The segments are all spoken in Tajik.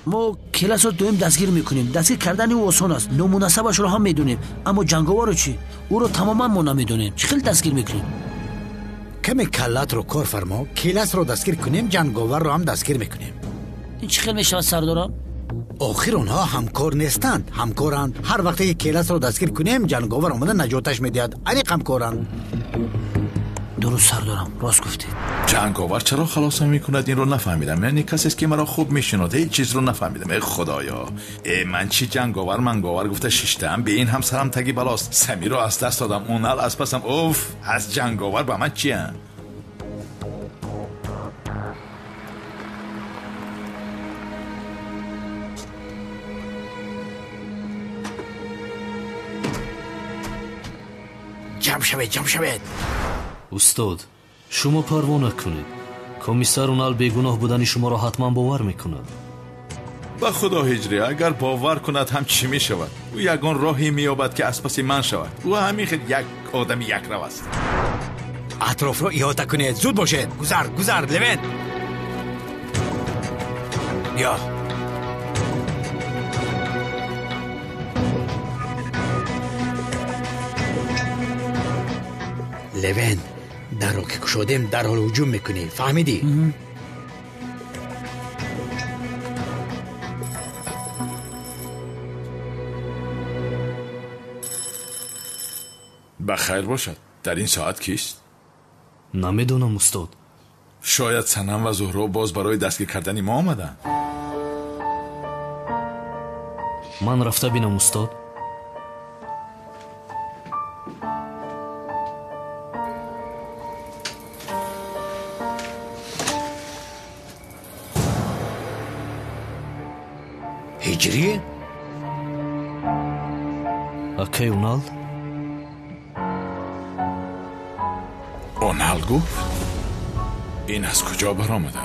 ما کلاس رو دویم دستگیر میکنیم. دستگیر کردن او آسان است، نامناسبش رو هم میدونیم، اما جنگاور رو چی؟ او رو تماما ما نمیدونیم. چه خیلی دستگیر میکنیم؟ کمی کلت رو کار فرما. کلاس رو دستگیر کنیم، جنگاور رو هم دستگیر میکنیم. این چه خیلی میشود سردارم؟ آخر اونها همکار نیستند، همکارند. هر وقتی کلاس رو دستگیر کنیم جنگاور آمده نجاتش میدهد. انیق همکارند. درست سردارم، راست گفتید. جنگاور چرا خلاصم میکند این رو نفهمیدم. یعنی کسی است که مرا خوب میشناده، هیچ چیز رو نفهمیدم. ای خدایا، من چی جنگاور منگاور گفته شیشتم، به این هم سرم تگی بلاست. سمی رو از دست دادم، اونال از پسم. اوف، از جنگاور با من چی هم؟ جمع شوید. استاد شما پروا نکنید. کمیسر اونال بیگناه بودن شما را حتما باور میکند. با خدا هجری اگر باور کند هم چی می شود؟ او یگان راهی مییابد که از پس من شود. او همین خیلی یک آدم یک رو است. اطراف رو احاطه کنید، زود باشید. گذر لوین. یا لوین، در رو که کشادیم در حال هجوم میکنی، فهمیدی؟ بخیر باشد. در این ساعت کیست؟ نمیدونم استاد. شاید سنم و زهرا باز برای دستگیر کردن ما آمدن. من رفته بینم استاد. هجری؟ اکی اونال؟ اونال گفت؟ این از کجا برآمده؟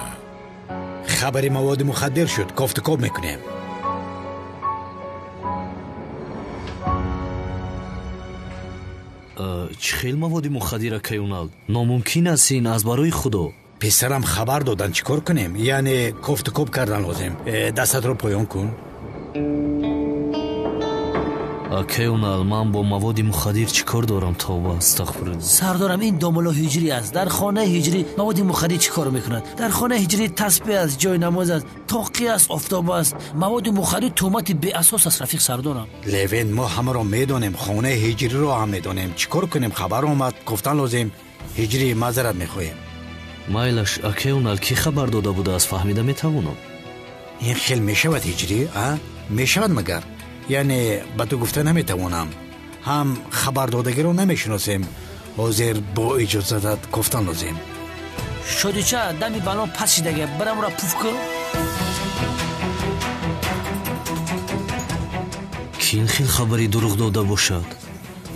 خبری مواد مخدر شد، کافتکاب میکنیم. چه خیلی مواد مخدر اکی اونال؟ ناممکن است این، از برای خدا. پسرم خبر دادن، چیکار کنیم؟ یعنی کافتکاب کردن لازم. دستت رو پایان کن. اکی اونال، من با مواد مخدر چی کار دارم؟ توبه استغفرالله. سردارم این داملا هجری است. در خانه هجری مواد مخدر چی کار میکنند؟ در خانه هجری تسبیح است، جای نماز است، تاقی است، آفتاب است. مواد مخدر تهمت بی اساس است رفیق سردارم. لوین، ما همه رو میدونیم، خانه هجری رو هم میدونیم. چیکار کنیم؟ خبر اومد، گفتن لازم. هجری معذرت میخوایم. مایلش اکی اونال کی خبر داده بوده از فهمیده میتوانم. این خیلی میشود هجری؟ میشود مگر؟ یعنی با تو گفته نمیتوانم. هم خبر دادگی رو نمیشناسیم. حاضر با اجازت گفتن لازم. شدی چه؟ دمی بلان پس شدگه برم را پوف کن. کی این خیلی خبری دروغ داده باشد؟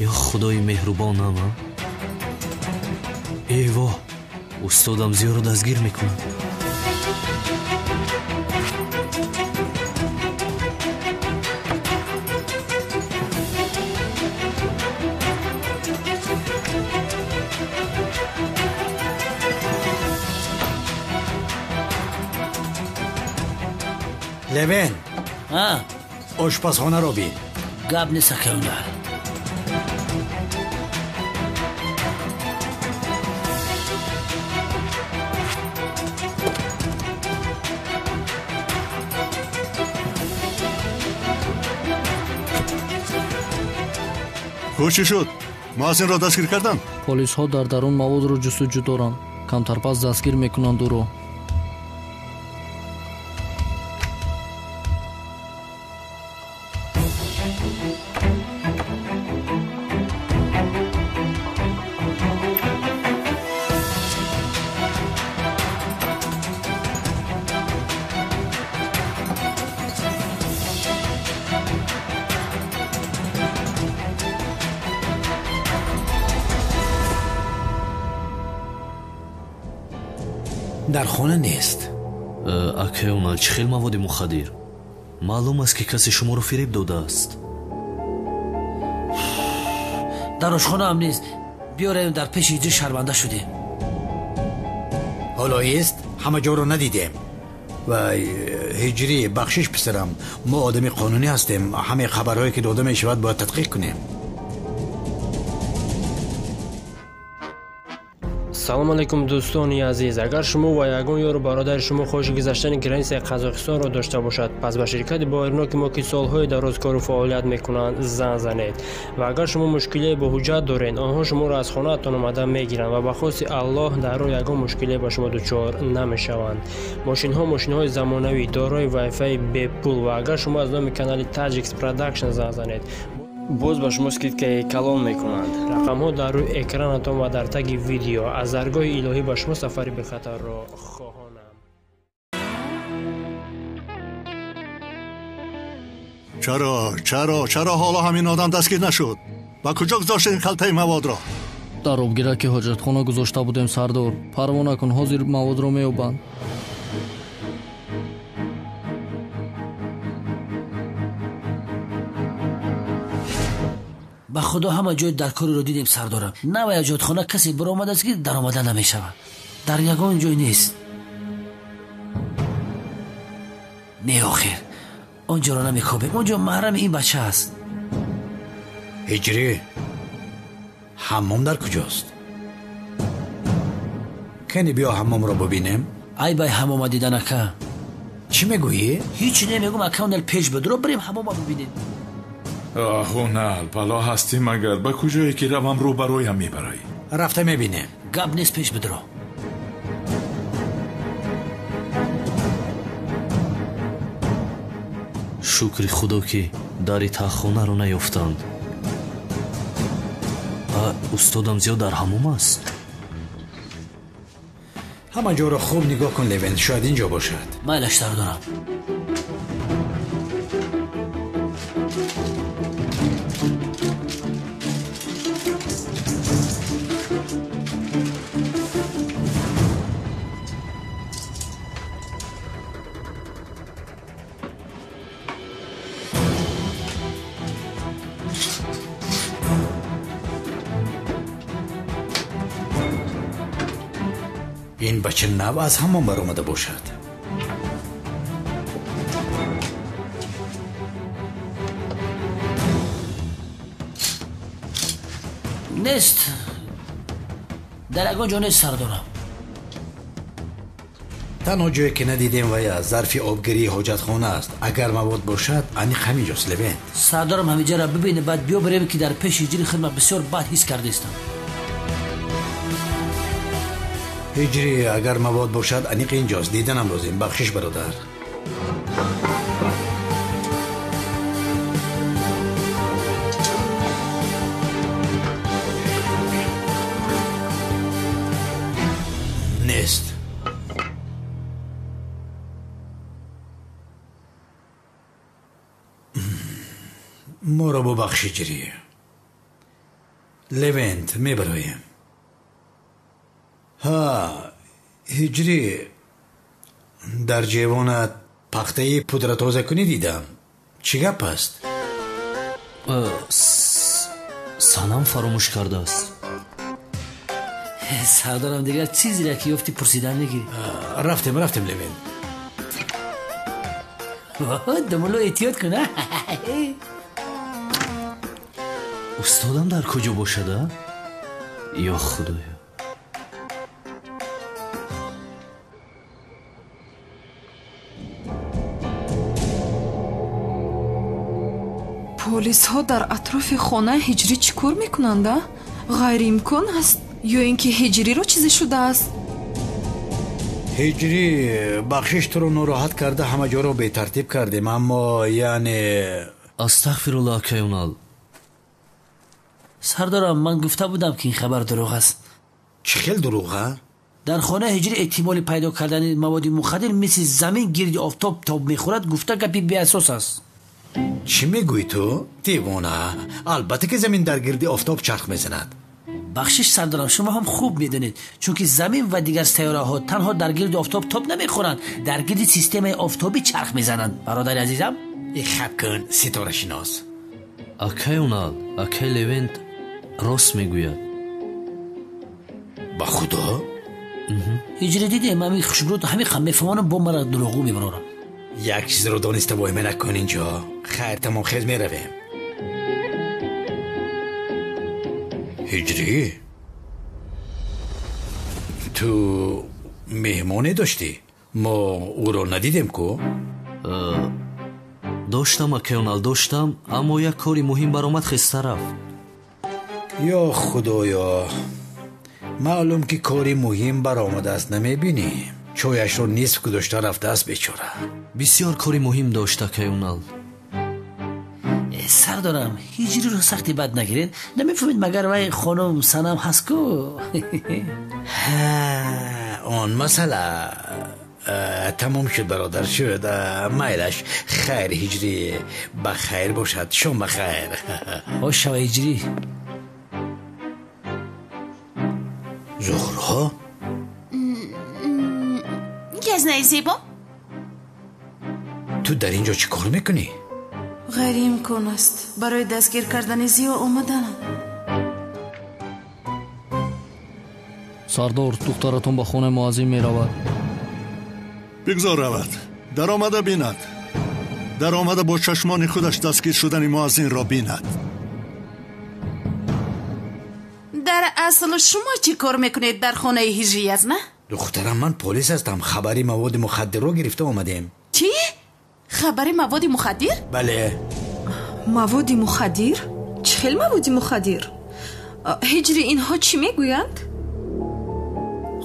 یا خدای مهربان هم. ایوه، استادم زیا رو دستگیر میکنه. لوین، آشپزخانه رو بین. گب نیست که اونال. چی شد؟ محسن را دستگیر کردن. پلیس ها در درون مواد رو جستجو دارند. کمتر پس دستگیر میکنند او رو. در خانه نیست. اکی اونال، چه خیلی مواد مخدر. معلوم است که کسی شما رو فریب داده است. در آشخانه هم نیست. بیاریم در پیش هجری شرمنده شده. حالا است، همه جا رو ندیدیم. و هجری بخشش پسرم، ما آدمی قانونی هستیم، همه خبرهایی که داده می شود باید تدقیق کنیم. салом алейкум дӯстони азиз, агар шумо ва ягон ёру бародари шумо хоҳиши гузаштани границаи Қазоқистонро дошта бошад, пас ба ширкати боириноки мо ки солҳои дароз кору фаъолият мекунанд зан занед. ва агар шумо мушкилие бо ҳуҷҷат доред, онҳо шуморо аз хонаатон омада мегиранд ва ба хости Аллоҳ дар роҳ ягон мушкилие ба шумо дучор намешаванд. Мошинҳои замонавӣ дорои вайфаи бепул ва агар шумо аз номи канали Tajix Production зан занед, боз ба шумо скидкаи калон мекунанд. рақамҳо дар рӯи экранатон ва дар таги видео. аз даргоҳи илоҳӣ ба шумо сафари бехатарро хоҳонам. چرا حالا همین آدم دستگیر نشد؟ با کجا گذاشتین خلطه موادرا؟ дар обгираки ҳоҷатхона гузошта будем сардор. парвона кун, ҳозир маводро меёбанд. ба худо ҳама ҷой дар кориро дидем сардорам. навай ҳоҷатхона касе баромадааст ки даромада намешавад. дар ягон ҷой нест. не охир онҷоро намекобем. онҷо маҳрами ин бача аст. هجری حمام در کجاست؟ کنی بیا حمام را ببینیم. ай бай ҳамома дидан ака. چی میگویی؟ ҳичи немегум ака, онел пеш бидро барем ҳамома бибинем. هونال بالا هستی مگر به کجایی که روم رو برایم میبرایی؟ رفته میبینیم. гап нест, пеш бидро. шукри худо ки дари таххонаро наёфтанд. устодам зиёд дар ҳамом аст. همه جا را خوب نگاه کن لوین، شاید اینجا باشد. майлаш сардорам. این بچه نو از حمام برآمده باشد. нест, дар ягон ҷо нест сардорам. تنها جایی که ندیدیم و یا ظرف آبگیری حاجتخانه است. اگر مواد باشد انیق همینجاست لوین. сардорам ҳамиҷаро бибине, баъд биё барем ки дар пеши ҳиҷри хидмат бисёр бад ҳис кардаистам. هجری اگر مواد باشد انیق اینجاست. دیدنم لازم. بخشش برادر. نیست. ما را ببخش هجری. لوینت میبرایم. ها هجری، در جیوانت پخته پودر تازه کنی دیدم. چی گپ است؟ санам фаромӯш кардааст. сардорам дигар чизере ки ёфти пурсидан мегирӣ. رفتیم لوین. думуло эҳтиёт кун. устодам дар куҷо бошада? ё худоё. полисҳо дар атрофи хонаи ҳиҷрӣ чӣ кор мекунанд? ғайриимкон аст ё ин ки ҳиҷриро чизе шудааст? هجری بخشش تو رو ناراحت کرده، همه جا رو به ترتیب کردیم، اما یعنی астағфируллоҳ акаёнал. сардорам, ман гуфта будам ки ин хабар дурӯғ аст. چی خیل دروغه؟ дар хонаи ҳиҷрӣ эҳтимоли пайдо кардани маводи мухаддир мисли замин гирди офтоб тоб мехӯрад гуфта гапи беасос аст. چی میگوی تو؟ دیوانه. البته که زمین در گردی آفتاب چرخ میزند. бахшиш сардорам, шумо ҳам хуб медонед, чунки замин ва дигар сайёраҳо танҳо дар гирди офтоб тоб намехӯранд, дар гирди системаи офтобӣ чарх мезананд. бародари азизам, خب کن ستاره شناس. акаёнал, акай Левент рост мегӯяд. با خدا؟ هجری دیدیم همین خوشبرود همین خمه فهمانم با مرا دروغو میبرارم. یک چیز رو دانسته وای من نکن اینجا. خیر تمام خیز میرویم. هجری تو مهمانی داشتی؟ ما او رو ندیدیم کو؟ доштам акаёнал доштам аммо як кори муҳим баромад хиста рафт. یا خدایا معلوم که کاری مهم برآمده است نمیبینی. چویش رو نصف گذاشته رفته است بیچاره. бисёр кори муҳим дошт акаёнал. سردارم هجری رو سختی بد نگیرین. نمیفهمید مگر وای خانم سنم هست کو؟ اون مسئله تمام شد برادر شد. میلش خیر هجری بخیر باشد. شما بخیر. باش شو هجری. زهرا گزنه زیبا تو در اینجا چی کار میکنی؟ غیر امکان است برای دستگیر کردن زیو آمدن. сардор духтаратон ба хонаи муаззин меравад. бигзор равад. даромада бинад. даромада бо чашмони худаш дастгир шудани муаззинро бинад. در اصل شما چی کار میکنید در خانه هجری است نه؟ دخترم من پلیس هستم. خبری مواد مخدر رو گرفته آمدیم. چی؟ خبری مواد مخدر؟ بله. مواد مخدر؟ چه خیلی مواد مخدر؟ هجری اینها چی میگویند؟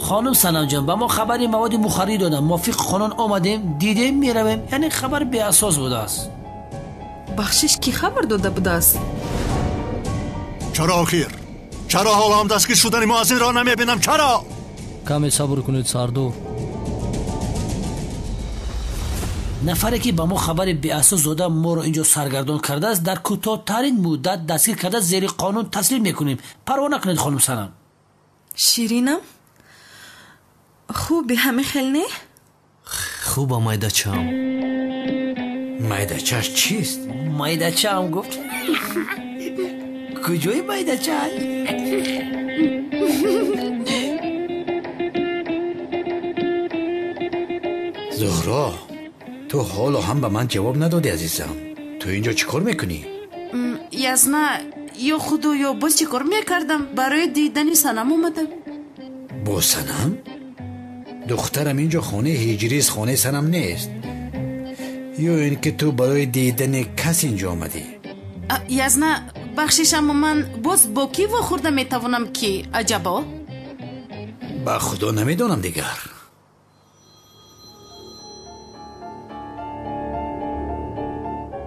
خانم سنم جان با ما خبری مواد مخدر دادن. ما فیق خانان آمدیم دیدیم میرویم. یعنی خبر بی اساس بوده است. بخشش کی خبر داده بوده است؟ چرا آخیر؟ چرا حالا هم دستگیر شدنی مؤذن را نمیبینم؟ چرا؟ каме сабр кунед сардор. نفری که با ما خبر بی اساس داده ما رو اینجا سرگردان کرده است در کوتاه‌ترین مدت دستگیر کرده زیر قانون تسلیم میکنیم. پروا نکنید خانم سنم. شیرینم خوبی همه خیلی نه؟ خوبم майдачаам. майдачаш چیست؟ майдача هم گفت. کجای майдача؟ زهرا تو حالا هم به من جواب ندادی عزیزم. تو اینجا چی کار میکنی؟ یزنا یا خودو یا باز چی کار میکردم برای دیدن سنم اومدم. با سنم؟ دخترم اینجا خانه هجریست خانه سنم نیست. یا اینکه تو برای دیدن کس اینجا آمدی؟ یزنا بخشیشم من باز با کی واخورده میتوانم کی عجبا؟ با خدا نمیدونم دیگر.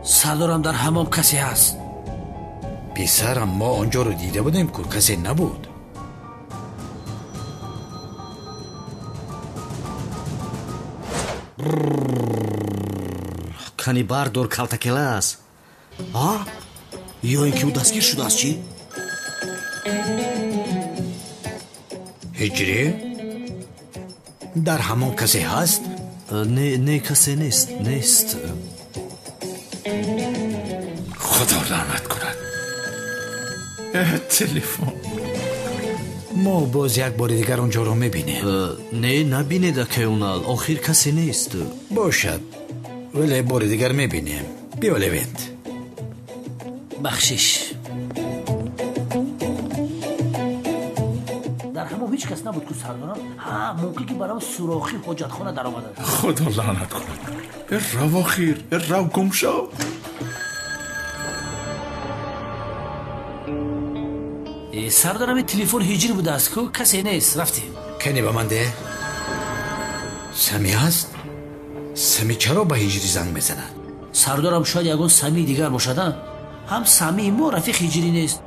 سردارم در حمام کسی هست. پسرم ما آنجا رو دیده بودیم که کسی نبود. کانی бардор калтакелас. ё ин ки ӯ дастгир шудааст чӣ? هجری در حمام کسی هست؟ не касе нест. خدا لعنت کند. تلفن. ما باز یک بار دیگر اونجا رو میبینیم. не набинед акаёнал охир касе нест. باشد ولی بار دیگر میبینیم. بیا لوینت. بخشش در حمام هیچ کس نبود که سردارم. ممکن که برام سوراخی حاجتخانه در آمده. خدا لعنت کند. رو آخیر رو گم شو. سردارم تلفن هجری بوده است که کسی نیست. رفتیم. کنی با من ده؟ سمی هست؟ سمی چرا با هجری زنگ میزند؟ سردارم شاید یگون سمی دیگر باشد. هم سمی ما رفیق هجری نیست.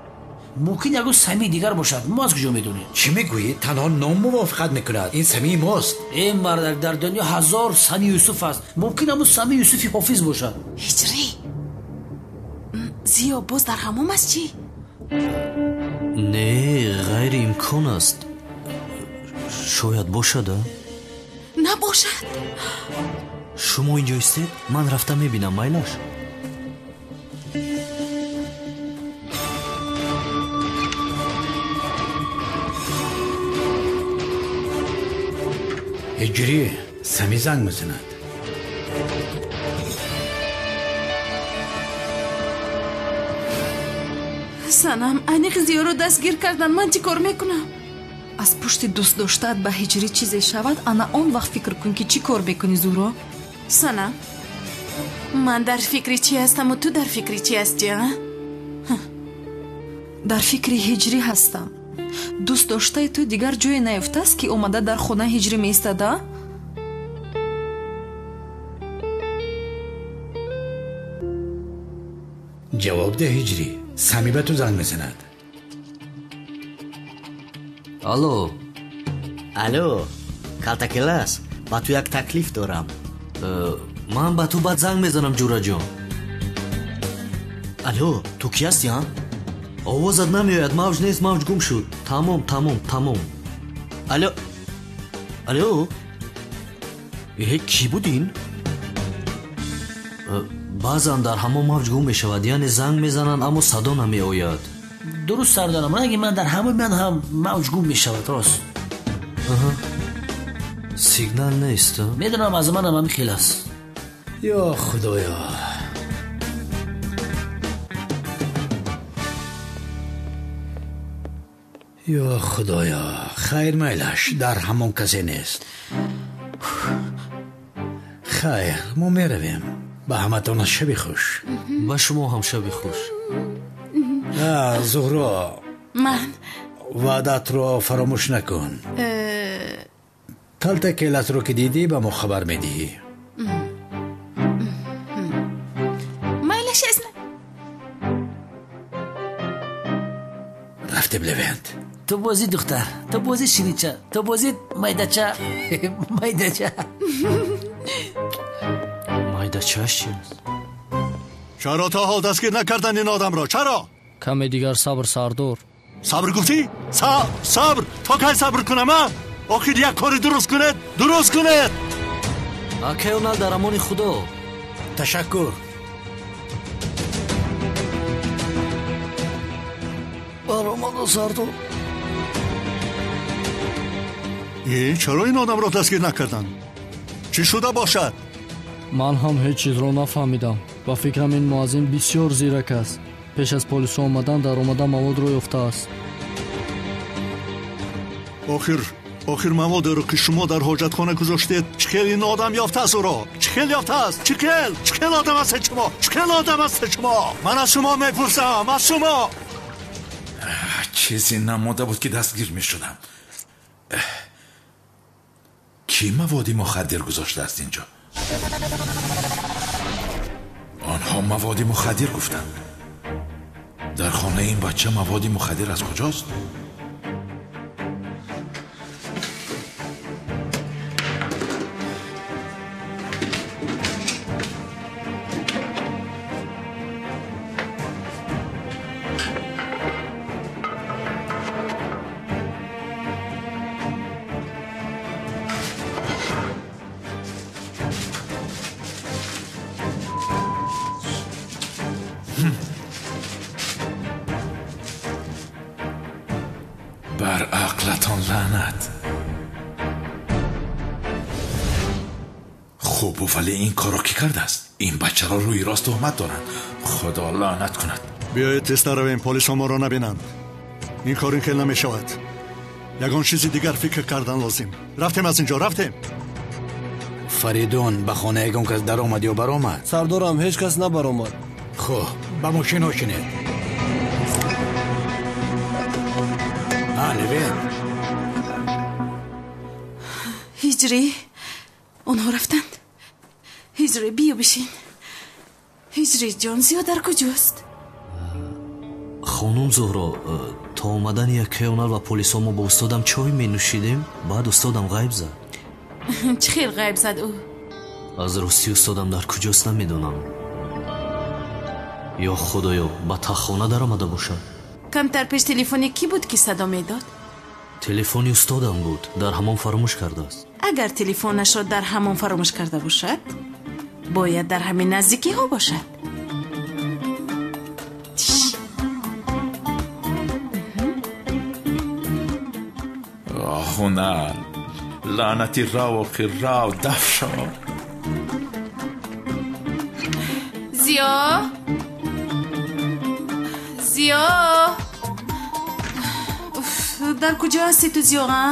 ممکن یگون سمی دیگر باشد. ما از کجا میدونیم؟ چی میگویی؟ تنها نام موافقت میکند. این سمی ماست. این مرد در دنیا هزار سمی یوسف است. ممکن همون سمی یوسفی حافظ باشد. هجری زیو باز در حمام است چی؟ не ғайри имкон аст. шояд бошада? набошад. шумо инҷо истед, ман рафта мебинам майлаш. هجری سمی زنگ میزند. санам айниқи зиёро дастгир кардан. ман чӣ кор мекунам? аз пушти дӯст доштаат ба ҳиҷрӣ чизе шавад, ана он вақт фикр кун ки чӣ кор мекунӣ. зӯро санам, ман дар фикри чӣ ҳастаму ту дар фикри чӣ ҳастӣ? дар фикри ҳиҷрӣ ҳастам. дӯст доштаи ту дигар ҷое наёфтааст ки омада дар хона ҳиҷрӣ меистада? ҷавоб де ҳиҷрӣ. сами ба ту занг мезанад. алло. алло, калтакелас, ба ту як таклиф дорам. ман ба ту баъд занг мезанам ҷураҷон. алло, ту ки ҳастӣ? овозат намеояд. мавҷ нест, мавҷ гум шуд. тамом. алло, алло, кӣ будин? баъзан дар ҳамон мавҷ гум мешавад, яъне занг мезананд аммо садо намеояд. дуруст сардорам, раги ман дар ҳамаи ман ҳам мавҷ гум мешавад. рост сигнал нест. медонам аз манам ҳамин хел аст. ё худоё. ё худоё. хайр майлаш, дар ҳамон касе нест. хайр, мо меравем. ба ҳаматон шаби хуш. ба шумо ҳам шаби хуш. зуҳро, ман ваъдатро фаромӯш накун. калтакеласро ки дидӣ ба мо хабар медиҳӣ. майлаш аст. рафтем левент. ту бозӣ духтар, ту бозӣ шинича, ту бозӣ майдача. майдача майдачааш чи аст? чаро то ҳол дастгир накардан ин одамро? чаро? каме дигар сабр сардор. сабр гуфтӣ? сабр? то кай сабр кунам? охир як кори дуруст кунед. акаёнал дар амони худо. ташаккур. баромаду сардор. чаро ин одамро дастгир накардан? чӣ шуда бошад? ман ҳам ҳеҷ чизро нафаҳмидам. ба фикрам ин муаззин бисёр зирак аст. пеш аз полисо омадан дар омада маводро ёфтааст. охир маводеро ки шумо дар ҳоҷатхона гузоштед, чӣ хел ин одам ёфтааст ӯро? чӣ хел ёфтааст? чӣ хел одам ҳастед шумо? чӣ хел одам ҳастед шумо? ман аз шумо мепурсам, аз шумо. чизе намода буд ки дастгир мешудам. ки маводи мухаддир гузоштааст инҷо? онҳо маводи мухаддир гуфтанд. дар хонаи ин бача маводи мухаддир аз куҷост? بر عقلتان لعنت. خوب ولی این کارو کی کرده است؟ این بچه را روی راست تهمت دارند. خدا لعنت کند. بیایید تست رویم، پلیس ما را نبینند. این کار این خیلی نمیشود. یگان چیزی دیگر فکر کردن لازم. رفتیم از اینجا، رفتیم. فریدون به خانه اگان کس در آمد یا بر آمد؟ سردارم هیچ کس نبر آمد. خب به ماشین هاشینه. نوید هجری اونها رفتند. هجری بیا بشین. هجری جان زیادر کجاست؟ خانم زهرا تا اومدن یکیونال و پلیس ما با استادم چای می نوشیدیم. بعد استادم غیب زد. چه خیلی غیب زد او؟ از راستی استادم در کجاست نمیدونم. یا خدایا با تخانه در آمده باشد. کمتر پیش تلفنی کی بود که صدا میداد؟ تلفنی استادم بود. در همان فراموش کرده است. اگر تلفنش را در همان فراموش کرده باشد باید در همین نزدیکی ها باشد. هنر لعنتی راو آخر راو دف شو. زیا در کجا هستی تو زیا؟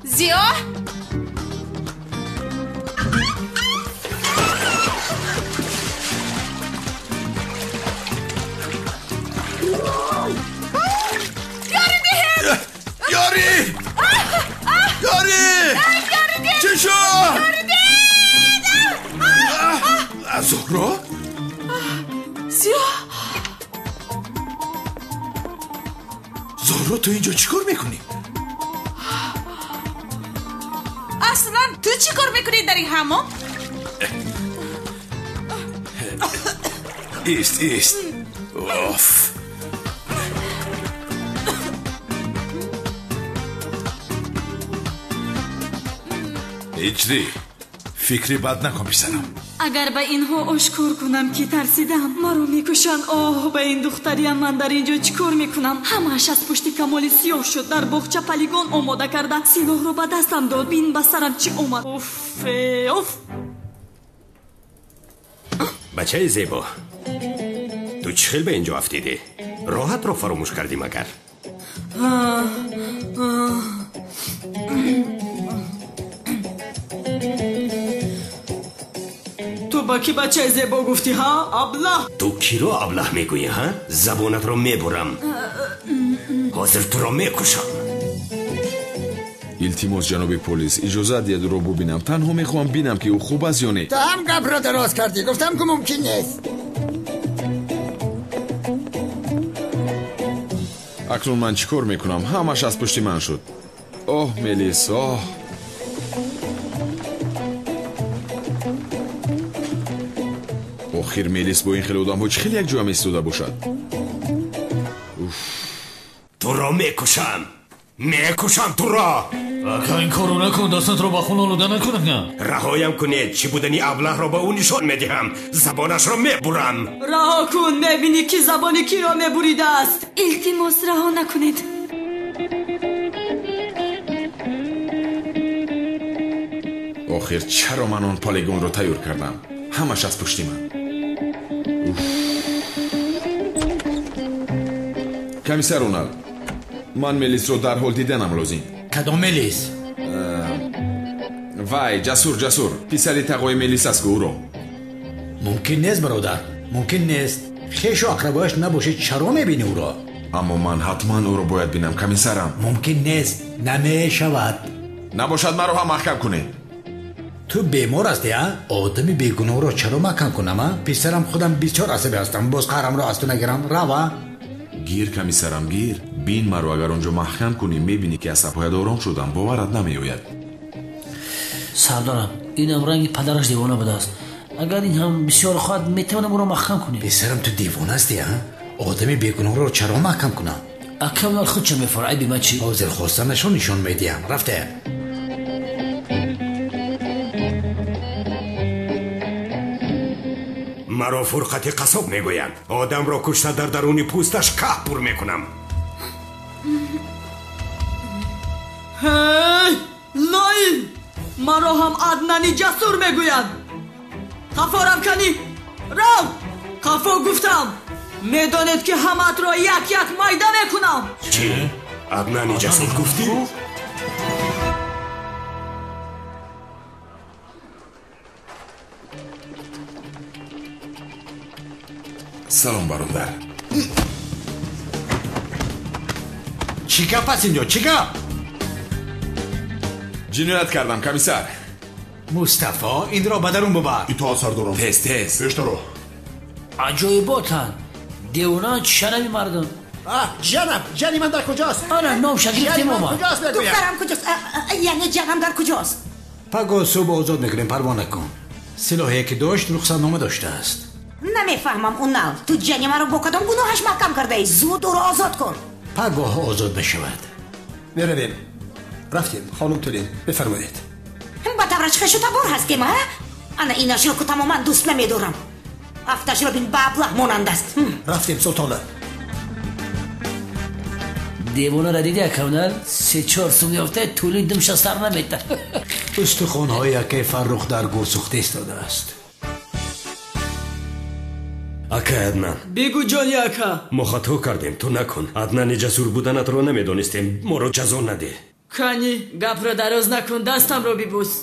زیا یاری چی شد؟ زهرا؟ زهرا تو اینجا چی کار میکنی؟ اصلا تو چی کار میکنی در این حمام؟ ایست اوف. هجری فکری بد نکن پسرم. اگر به اینها آشکار کنم که ترسیدم مرا میکشن. به این دختریم من در اینجا چیکار میکنم؟ همه‌اش از پشت کمال سیاه شد. در باغچه پلیگان آماده کرده. سلاح رو به دستم داد. بین به سرم چی اومد. اوف. بچه زیبا، تو چه خیلی به اینجا افتیدی؟ راحت رو فراموش کردی مگر؟ تو با کی بچه زیبا گفتی ها؟ ابله. تو کی رو ابله میگویی ها؟ زبانت رو میبرم. حاضر تو رو میکشم. التماس جناب پلیس اجازه دید رو ببینم. تنها میخوام بینم که او خوب است یا نه. تا هم گپ را دراز کردی. گفتم که ممکن نیست. اکنون من چیکار میکنم؟ همش از پشت من شد. اوه ملیس آخر ملیس با این خیلی آدم ها خیلی یک جا هم ایستاده باشد. تو را میکشم تو را. اکا این کارو نکن. دستت رو با خون آلوده نکنه. رهایم کنید. چی بودنی ابله را به او نشان میدهم. زبانش را میبرم. رها کن. میبینی که زبانی کی را میبریده است. التماس رها نکنید. آخر چرا من آن پالیگون رو تیار کردم؟ همش از پشتی من. کمیسر اونال، من ملیس رو در حال دیدنم لازم. کدام ملیس؟ وای جسور پسری تقوی ملیس است او رو. ممکن نیست برادر. ممکن نیست. خیش و اقربایش نباشه چرا میبینی او را؟ اما من حتما او رو باید بینم کمیسرم. ممکن نیست. نمیشود. نباشد مرا هم محکم کنی. تو بیمار هستی ها؟ آدمی بیگناه رو چرا محکم کنم؟ پسرم خودم بسیار عصبی هستم. باز قهرم رو از تو نگیرم. روا گیر کمیسرم گیر. بین مرو. اگر اونجا محکم کنی میبینی که عصب‌هایت آرام شدم. باورت نمیآید. سردارم اینم رنگ پدرش دیوانه بوده است. اگر این هم بسیار خواهد میتونم او را محکم کنی. پسرم تو دیوانه هستی ها؟ آدمی بیگناه رو چرا محکم کنم؟ اکمال خود چه میفاره؟ عیبی من چی؟ حاضر خواستمش رو نشان میدیم. رفته مرا فرقت قصاب میگویند. آدم را کشته در درون پوستش که پر میکنم. هی لای مرا هم عدنانی جسور میگوید. خفارم کنی رو. خفا گفتم. میدانید که همت را یک میده میکنم. چی؟ عدنانی جسور گفتی؟ سلام برادر. چی گپ است اینجا؟ چی گپ؟ جنایت کردم کمیسر. مصطفی این را بدرون ببر. ایتا سردارم. تست بیشترو عجایباتن. دیوانه چشنمی مردم. جنی من در کجاست؟ آره نام شگرفتی ماما. دخترم کجاست؟ یعنی جنم در کجاست؟ پگاه صبح آزاد میکنیم. پروانه کن. سلاحی که داشت رخصت نامه داشته است. نمیفهمم اونال. تو جنی من رو با کدام گناهش محکم کرده ای؟ زود او رو آزاد کن. پگاه آزاد بشود. برویم. رفتیم خانم تولین بفرمایید. با تورش خشو تبار هست که ما انا ایناش رو که تماما دوست نمیدارم. افتش رو بین با ابله مانند است. رفتیم سلطانه. دیوانه را دیدی اکونر 3-4 سوم یافته طولی دمش سر نمیته. استخوان‌های که فرخ در گور سوخته استاده است. اکا عدنان بگو جانی اکا. ما خطا کردیم، تو نکن. عدنان جسور بودنت رو نمیدونستیم، ما رو جزا نده. کنی گپ را دراز نکن، دستم رو ببوس.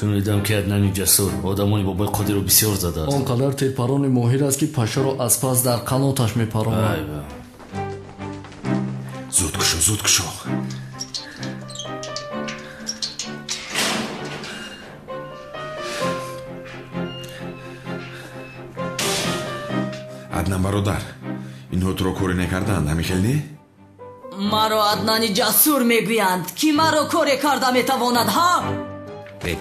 شنیدم که عدنان جسور آدمانی بابای قادر رو بسیار زده است. آنقدر تیرپران ماهر است که پشه رو از پس در قناتش میپراند. زود کشو. عدنان برادر، اینها تو رو کوری نکردند همیخیلی؟ مرا عدنانی جسور میگویند کی مرا کوری کرده میتواند ها؟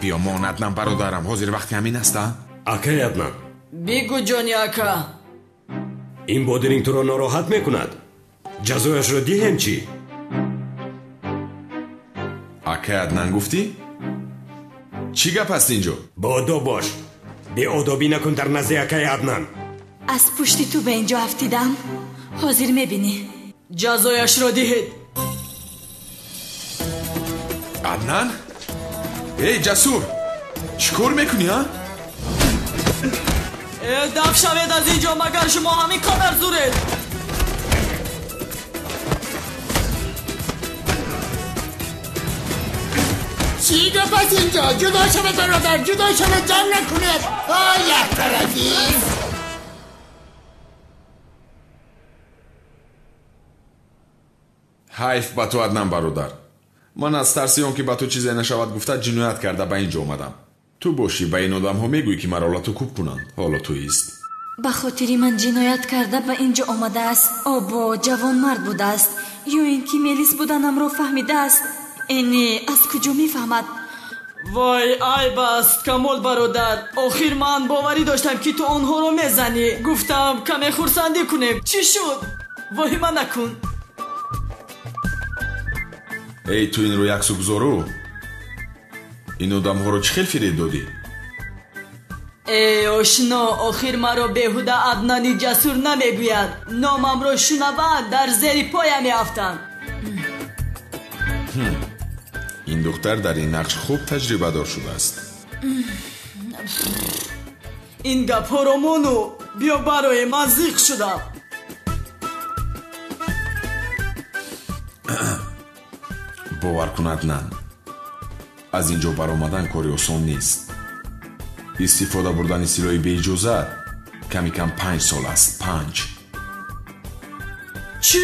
بیا من عدنان برادرم، حاضر وقتی همین است. اکا عدنان بگو جانی اکا. این بادرینگ تو رو ناراحت میکند، جزایش رو دیم چی؟ اکا عدنان گفتی؟ چی گپ است اینجا؟ با آداب باش، بی آدابی نکن در نزد اکا عدنان. از پشت تو به اینجا افتیدم، حاضر میبینی جزایش رو دهید. عدنان؟ ای جسور، چیکار میکنی ها؟ دف شوید از اینجا مگر شما همین قدر زورید. چی گپ است اینجا؟ جدا شوید برادر، جدا شوید، جمع نکنید. یک طرفی حیف با تو عدنان برادر. من از ترسی اون که با تو چیزی نشود گفته جنایت کرده به اینجا اومدم. تو باشی به این آدم ها میگویی که مرا تو کوب کنند، حالا تو ایست. به خاطری من جنایت کرده به اینجا آمده است. آبا جوان مرد بوده است یا اینکه میلیس بودنم را فهمیده است. اینی از کجا میفهمد؟ وای عیب است کمال برادر. آخر من باوری داشتم که تو آنها رو میزنی. گفتم کمی خورسندی کنیم، چی شد؟ وای من نکن. ای تو این رو یک سو گذارو، این آدم ها رو چه خیل فرید دادی؟ ای آشنا، آخر مرا بیهوده عدنانی جسور نمیگوید. نامم را شنود در زیر پایم میافتند. این دختر در این نقش خوب تجربه دار شده است. این گپ ها رو مونو بیا برای من زیق شدم. باور کن عدنان، از اینجا بر آمدن کاری آسان نیست. استفاده بردن سلاح بی اجازت کمی کم 5 سال است. 5. چی؟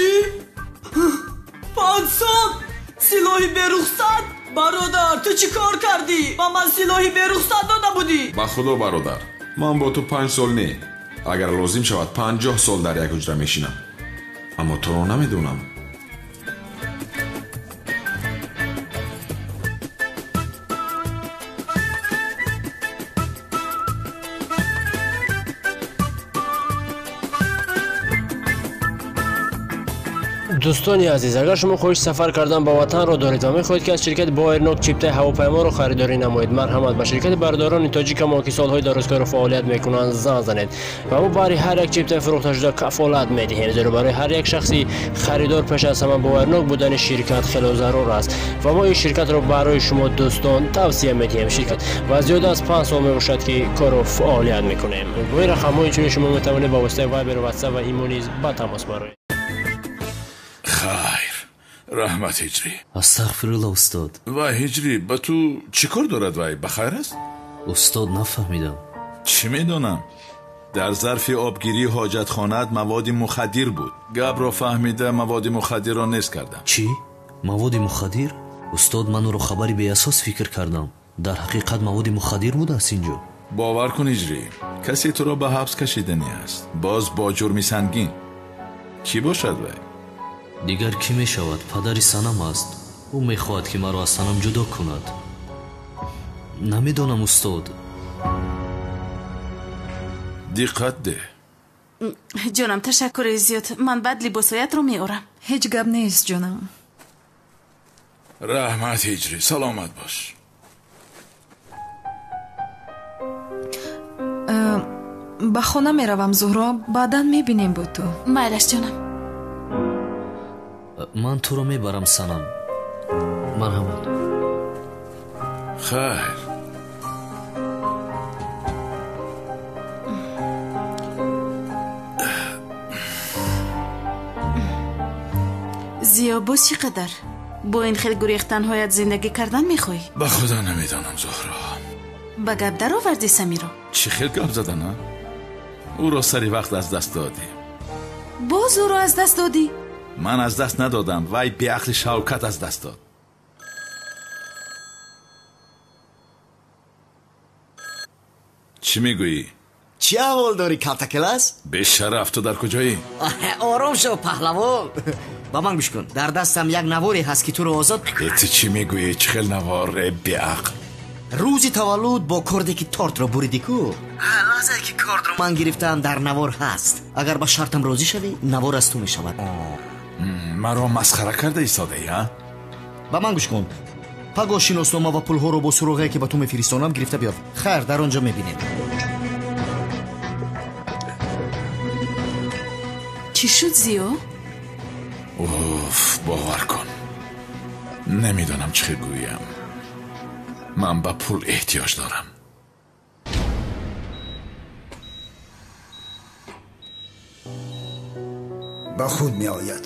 5 سال؟ سلاحی به رخصت؟ برادر تو چی کار کردی؟ با من سلاحی به رخصت داده بودی؟ با خدا برادر، من با تو 5 سال نه، اگر لازم شود 50 سال در یک حجره میشینم، اما تو رو نمیدونم. دوستانی عزیز، اگر شما خواهش سفر کردن به وطن را دارید و می‌خواهید که از شرکت بایرنوک چیپته هواپیما را خریداری نمایید، مرحمت به شرکت برداران تاجیک ما که سالهای درازکار فعالیت میکنند زنگ زنید و ما برای هر یک چیپته فروخته شده کفالت میدهیم. زیرا برای هر یک شخصی خریدار پیش از همه بایرنوک بودن شرکت خیلی ضرور است و ما این شرکت را برای شما دوستان توصیه میدهیم. شرکت و زیاد از 5 سال میباشد که کار فعالیت میکنیم. با این رقم‌های چون شما میتوانید با واسطه وایبر و واتساپ و ایمو نیز با تماس برید. خیر، رحمت هجری. استغفرالله استاد. و هجری با تو چی کار دارد وای؟ بخیر است؟ استاد نفهمیدم. چی میدونم؟ در ظرف آبگیری حاجت خانت مواد مخدر بود. گپ را فهمیده مواد مخدر را نیست کردم. چی؟ مواد مخدر؟ استاد من رو خبری به اساس فکر کردم. در حقیقت مواد مخدر بود است اینجا. باور کن هجری، کسی تو را به حبس کشیدنی است، باز با جرمی سنگین. کی باشد وای؟ دیگر کی می شود؟ پدری سنم است. او می خواهد که مرا از سنم جدا کند. نمیدانم استاد. دقت ده. جانم تشکر زیاد. من بعد لباسایت رو میارم. هیچ گپ نیست جانم. رحمت هجری، سلامت باش. ба хона меравам зуҳро, баъдан мебинем бо ту. майлаш ҷонам. ман туро мебарам санам. марҳамат. хайр. зиё боз чӣ қадар бо ин хел гурехтанҳоят зиндагӣ кардан мехоҳӣ? ба худа намедонам зуҳро. ба гап даровардӣ самиро? чӣ хел гап задана? ӯро сари вақт аз даст додӣ. боз ӯро аз даст додӣ? ман аз даст надодам, вай беақли шавкат аз даст дод. чӣ мегӯӣ? чӣ аҳвол дорӣ калтакелас? бешараф, ту дар куҷоӣ? ором шав паҳлавон. ба ман гӯш кун, дар дастам як наворе ҳаст ки туро озод. ти чӣ мегӯӣ? чӣ хел навор беақл? рӯзи таваллуд бо корде ки тортро буридику, лаҳзае ки кортро ман гирифтам дар навор ҳаст. агар ба шартам розӣ шавӣ, навор аз ту мешавад. маро масхара карда истодаӣ? ба ман гӯш кун, пагоҳ шиноснома ва пулҳоро бо суроғе ки ба ту мефиристонам гирифта биёр. хайр, дар он ҷо мебинем. чӣ шуд зиё? уф, бовар кун, намедонам чӣ хел гӯям. ман ба пул эҳтиёҷ дорам. ба худ меояд.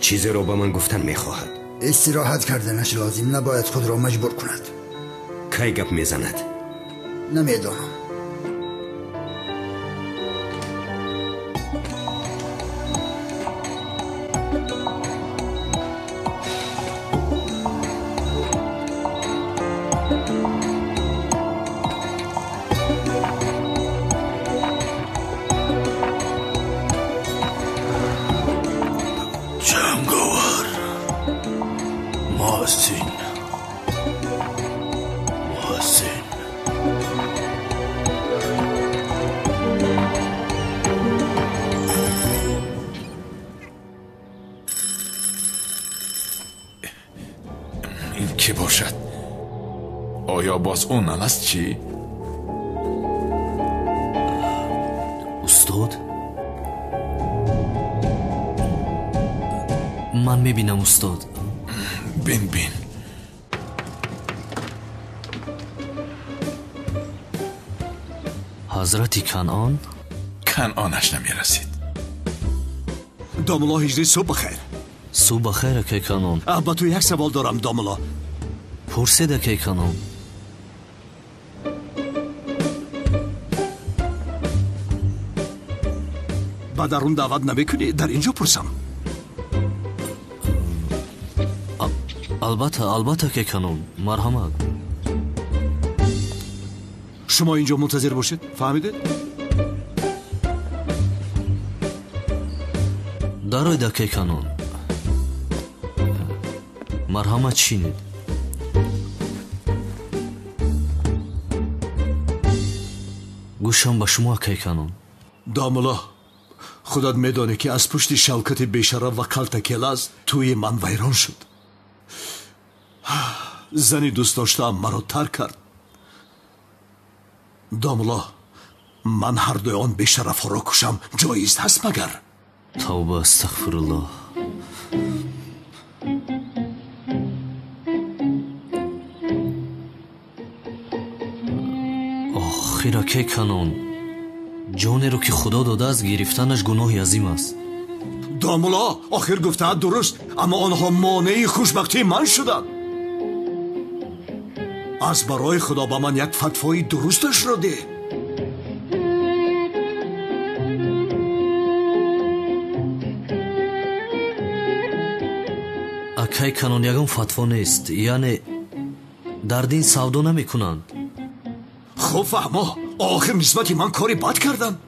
чизеро ба ман гуфтан мехоҳад. истироҳат карданаш лозим набояд худро маҷбур кунад. кай гап мезанад? намедонам. کی باشد؟ آیا باز اون است چی؟ استاد؟ من میبینم استاد. بین حضرت کنعان؟ کنعانش نمیرسید. داملا هجری صبح بخیر. صبح بخیر که کنعان. با تو یک سوال دارم داملا. پرسیده که کنعان. با درون دعوت نمیکنی؟ در اینجا پرسم. البته که کنون. مرحمت. شما اینجا منتظر باشید. فهمیدید؟ دارید که کنون. مرحمت چینید. گوشم به شما که کنون. داملا خودت میدانی که از پشت شوکت بیشرف و کلتکلز توی من ویران شد. زنی دوست داشتم مرا ترک کرد. داملا من هر دوی آن بیشرف ها را کشم جایز هست مگر؟ توبه استغفرالله. آخیرا که کنون جانی رو که خدا داده از گرفتنش گناهی عظیم است. داملا آخر گفته درست، اما آنها مانع خوشبختی من شدند. از برای خدا با من یک فتوای درستش را ده. اکای کنون یکم فتوا نیست، یعنی در دین سودا نمی کنند. خب فهما آخر نسبتی من کاری بد کردم.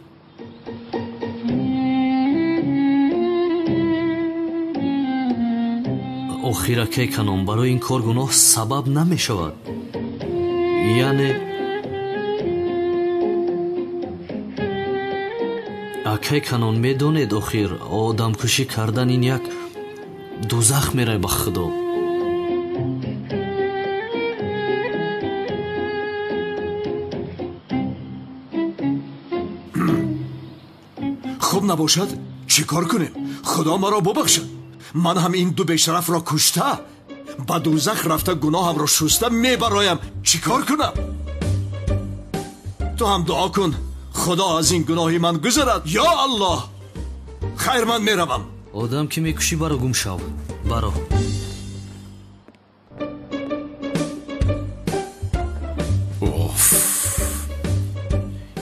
آخیرا که کنون برای این کار گناه سبب نمی شود. یعنی اکای کنون می دانید آخر آدم کشی کردن این یک دوزخ میره به خدا. خوب نباشد چی کار کنیم؟ خدا مرا ببخشد. من هم این دو بیشرف را کشته به دوزخ رفته گناهم را شسته میبرایم. چی کار کنم؟ تو هم دعا کن خدا از این گناهی من گذرد. یا الله. خیر من میروم. آدم که میکشی برو گم شو. برو.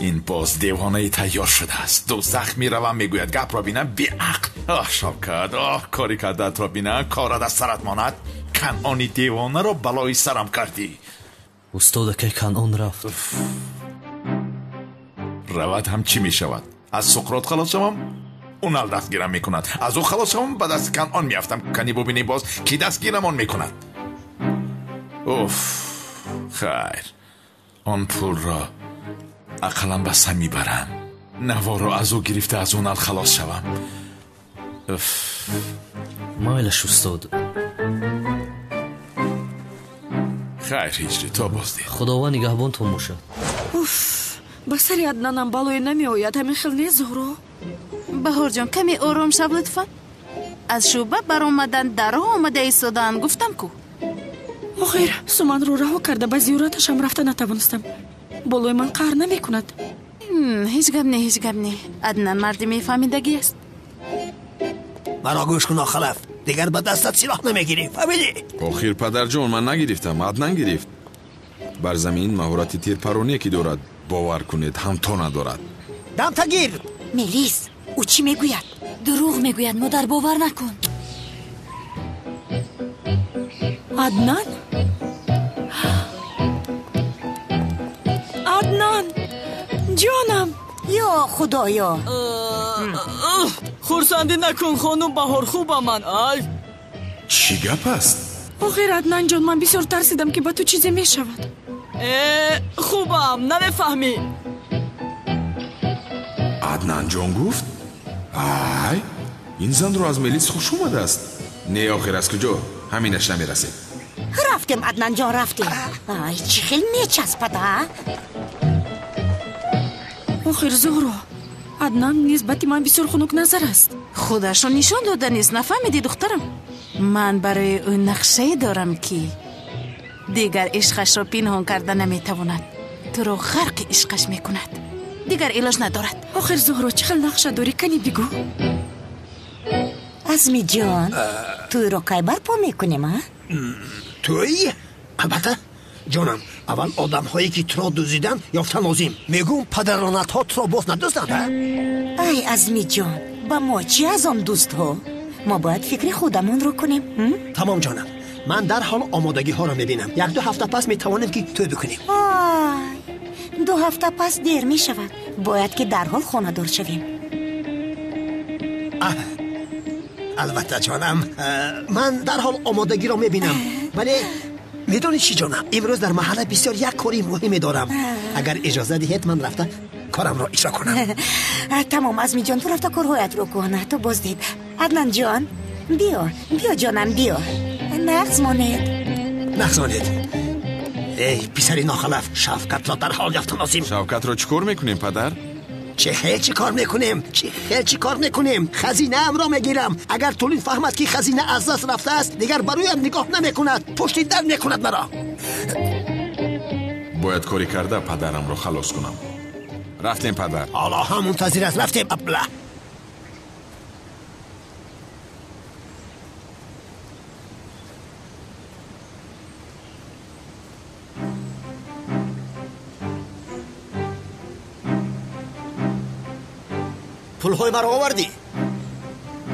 این باز دیوانه تیار شده است. دوزخ میروم میگوید گپ را بینم بی عقل. شوکت کاری کردت را بینم کارت از سرت ماند. کنعانی دیوانه را بلای سرم کردی. استاد که کنعان رفت رود هم چی میشود؟ از سقراط خلاص شوم اونال دستگیرم میکند. از او خلاص شوم به دست کنعان میافتم. کنی ببینی باز کی دستگیرم آن میکند. خیر آن پول را اقلم بسته میبرم. نوار را از او گرفته از اونال خلاص شوم. مایلش استاد. خیر هجری تا بازدید. خداوند نگهبانتون باشد. با سری عدنانم بالوی نمی آید. همین خیل نیست زهرا. بهار جان کمی آرام شو لطفا. از شوبه بر آمدن در راه آمده ایستادن گفتم کو. آخیر سومن رو رها کرده به زیارتشم رفته نتوانستم. بالوی من قهر نمی کند. هیچ گپ نه. عدنان مردی میفهمیدگی است. مرا گوش کن خلف. دیگر به دستت سلاح نمیگیری. فهمیدی؟ آخیر پدر جان من نگرفتم. عدنان گرفت. بر زمین مهارت تیرپرانی که دارد باور کنید هم تو ندارد. دم تگیر. ملیس او چی میگوید؟ دروغ میگوید مادر باور نکن. عدنان جانم. یا خدایا. خورسندی نکن خانم بهار. خوبم من. چی گپ است؟ آخیر عدنان جان من بسیار ترسیدم که با تو چیزی میشود. خوبم نمیفهمی. عدنان جان گفت این زن رو از ملیس خوش اومده است. نه آخر از کجا؟ همینش نمیرسه. رفتیم عدنان جان رفتیم. چی خیلی میچسبده. آخر زهرا عدنان نسبت من بسیار خنک نظر است. خودش رو نشان داده نیست. نفهمیدی دخترم؟ من برای اون نقشه دارم که دیگر عشقش را پنهان کرده نمیتواند. تو رو غرق عشقش میکند. دیگر علاج ندارد. آخر زهرا چه خیلی نقشه داری کنی بگو. عزمی جان توی رو که برپا میکنیم توی؟ البته جانم اول آدم هایی که تو را دوزیدن یافتن لازم. میگم پدرانت ها تو را باز ندوزدند. ای عزمی جان با ما چی از آن دوست ها؟ ما باید فکر خودمون رو کنیم. تمام جانم من در حال آمادگی ها را میبینم. 1-2 هفته پس میتوانیم که توی بکنیم. 2 هفته پس دیر میشود. باید که در حال خانه دار شویم. البته جانم من در حال آمادگی را میبینم. ولی میدونی چی جانم امروز در محله بسیار یک کاری مهمی دارم. اگر اجازه دهید من رفته کارم را اجرا کنم. تمام عزمی جان تو رفته کارهایت رو کنه. تو باز دید. عدنان جان بیا جانم بیا. نقص مانید. ای پسری ناخلف شفقت را در حال یافتن لازم. شفقت را چیکار میکنیم پدر؟ چی کار میکنیم؟ خزینه ام را میگیرم. اگر طولین فهمد که خزینه از دست رفته است دیگر برویم نگاه نمیکند. پشتی در میکند مرا. باید کاری کرده پدرم را خلاص کنم. رفتیم پدر. حالا هم منتظر است. رفتیم ابله. پولهای مرا آوردی؟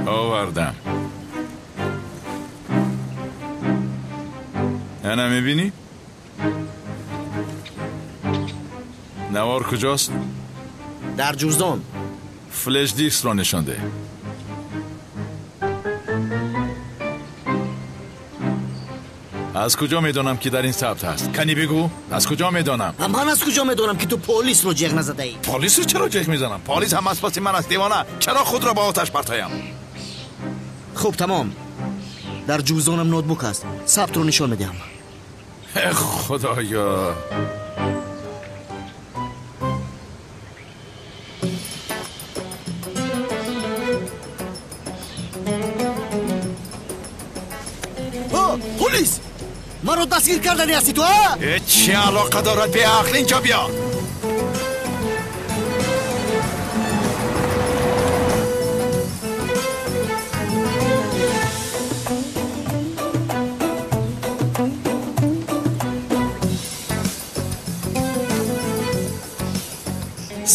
آوردم. انا میبینی؟ نوار کجاست؟ در جوزدان. فلش دیسک را نشانده. از کجا میدونم که در این ثبت هست؟ کنی بگو از کجا میدونم؟ من از کجا میدونم که تو پلیس رو جیغ نزده ای؟ پلیس رو چرا جیغ میزنم؟ پلیس هم از پس من است دیوانه. چرا خود را با آتش پرتایم؟ خب تمام. در جوزدانم نوتبوک است. ثبت رو نشان میدم. خدایا. مرا دستگیر کردنی هستی تو ها؟ چه علاقه دارد به عقل؟ اینجا بیا.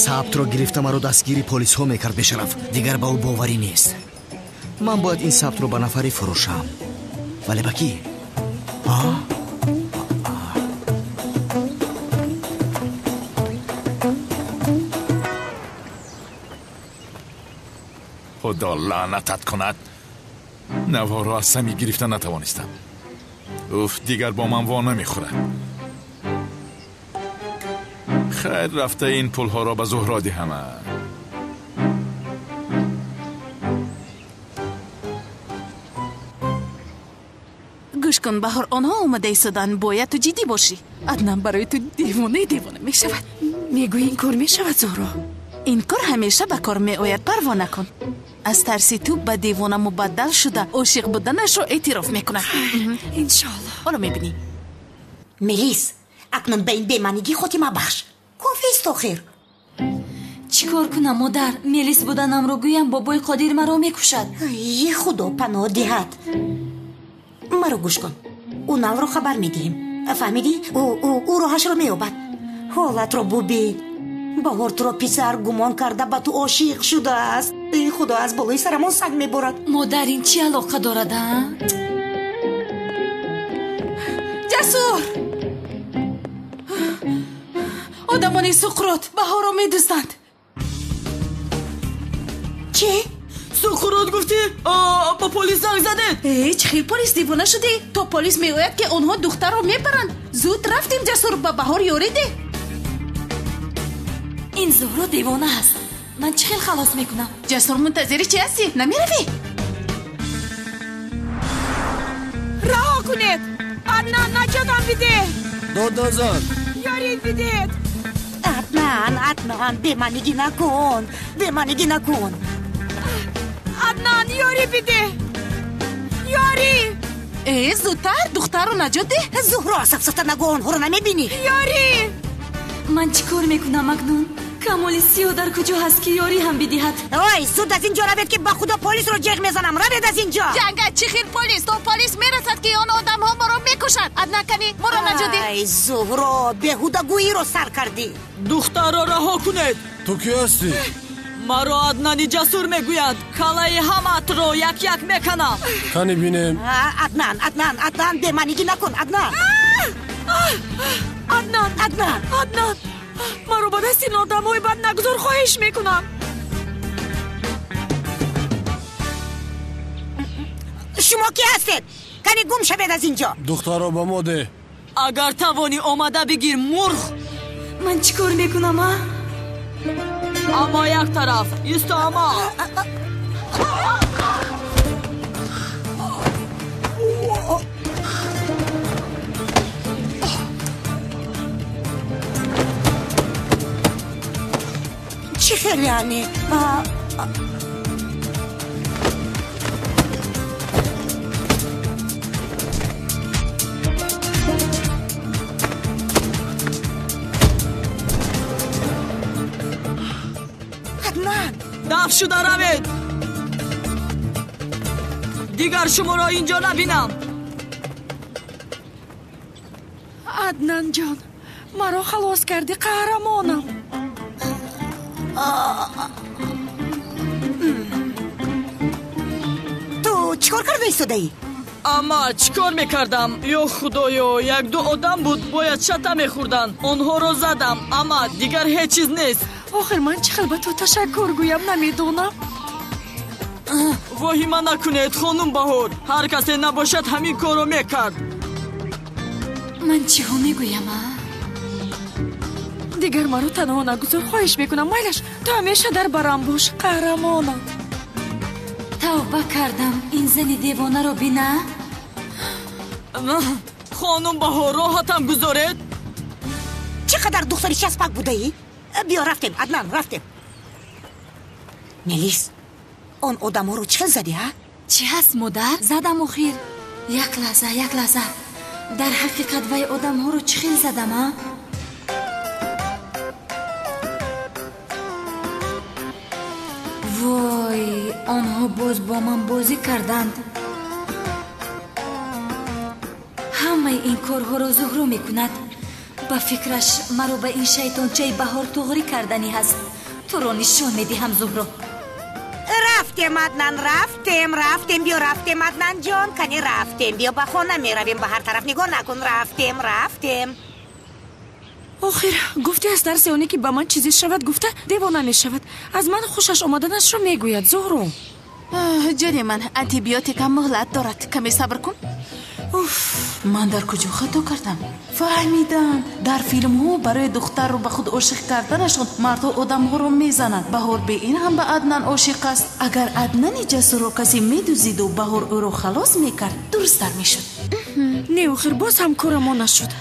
сабтро гирифта маро дастгири полисҳо мекард бешараф. дигар ба ӯ боварӣ нест. ман бояд ин сабтро ба нафарӣ фурӯшам. вале ба кӣ? خدا لعنتت کند. نوارو از سمی گرفته نتوانستم. اوف دیگر با من وا نمیخورد. خیر رفته این پولها را به زهرا دهم. گوش کن بهار، آنها اومده ایستادن، باید تو جدی باشی. عدنان برای تو دیوانه میشود. میگوی این کار میشود زهرا؟ این کار همیشه به کار میآید. پروا نکن. از ترسی تو به دیوانه مبدل شده عاشق بودنش رو اعتراف میکنه. انشالله. حالا میبینی. ملیس اکنون به این بیمانگی خاتمه بخش. کافی است آخر. چیکار کنم مادر؟ ملیس بودنم رو گویم بابای قادر مرا میکشد. ای خدا پناه دهد. مرا گوش کن. او نال رو خبر میدهیم. فهمیدی؟ او راهش رو مییابد. حالت رو ببین. بهار تو رو پسر گمان کرده به تو عاشق شده است. ای خدا از بالای سرمان سنگ میبرد. مادر این چی علاقه دارد؟ جسور! آدمان سقراط بهار رو میدوستند. چی؟ سقراط گفتی؟ با پلیس زنگ زده؟ چه خیلی پلیس دیوانه شدی؟ تا پلیس میگوید که آنها دختر رو میبرند. زود رفتیم جسور با بهار یاری ده. این زهرا دیوانه هست. من چه خیلی خلاص میکنم. جسور منتظری چی هستی؟ نمیروی؟ رها کنید. عدنان نجاتم بده. دادازان یارید بدید. عدنان بیمانگی نکن. عدنان یاری بده. یاری. زودتر دختر رو نجات ده. زهرا سفسفته نگو، آنها رو نمیبینی. یاری. من چی کار میکنم مکنون؟ کمال سیاه در کجا هست که یاری هم بدهد؟ اوی زود از اینجا روید که با خدا پلیس رو جغ میزنم. روید از اینجا. جنگ چی خیر پلیس؟ تو پلیس میرسد که آن آدم ها مرا میکشند. عدنان کنی مرا نجات ده. ای زهرا بیهوده گویی رو سر کردی. دختر را رها کنید. تو کی هستی؟ مرا عدنانی جسور میگوید کلای همت رو یک یک میکنم. کنی بینم. عدنان بیمانگی نکن. عدنان مرا با دست این آدم های بد نگذار، خواهش میکنم. شما کی هستید؟ کنی گم شوید از اینجا. دختر رو با ما ده. اگر توانی آمده بگیر مرغ. من چی کار میکنم اما یک طرف ایستا. اما چی خیلی یعنی؟ عدنان دفع شده روید. دیگر شما را اینجا نبینم. عدنان جان مرا خلاص کردی قهرمانم. تو چیکار کرده ایستاده ای؟ اما چیکار میکردم؟ یا خدایا یک دو آدم بود باید شته میخوردن. آنها رو زدم اما دیگر هیچ چیز نیست. آخر من چه به تو تشکر گویم نمیدونم. واهمه نکنید خانم بهار. هر کسی نباشد همین کارو میکرد. من چی ها میگویم دیگر مرا تنها نگذار، خواهش میکنم. میلش تو همیشه در برم باش قهرمانم. توبه کردم این زن دیوانه رو بینه. خانم بهار راحتم گذارید. چقدر دختری چسبک بوده ای؟ بیا رفتیم عدنان رفتیم. ملیس آن آدم ها رو چه زدی ها؟ چی هست مادر؟ زدم اخیر. یک لحظه дар ҳақиқат вай одамҳоро чӣ хел задам? вой, онҳо боз бо ман бозӣ карданд. ҳамаи ин корҳоро зуҳро мекунад. ба фикраш маро ба ин шайтончаи баҳор тоғрӣ кардани ҳаст. туро нишон медиҳам зуҳро. рафтем аднан, рафтем биё, рафтем аднан ҷон, кани рафтем биё, ба хона меравем, ба ҳар тараф нигоҳ накун. рафтем. охир гуфте аз дарси оне ки ба ман чизе шавад гуфта девона мешавад. аз ман хушаш омаданашро мегӯяд. зуҳро ҷони ман, антибиотикам муҳлат дорад, каме сабр кун. ман дар куҷо хато кардам? фаҳмидам, дар филмҳо барои духтарро ба худ ошиқ карданашон мардҳо одамҳоро мезананд. баҳор бе ин ҳам ба аднан ошиқ аст. агар аднани ҷасурро касе медузиду баҳор ӯро халос мекард, дурусттар мешуд. не охир боз ҳам корамо нашуд.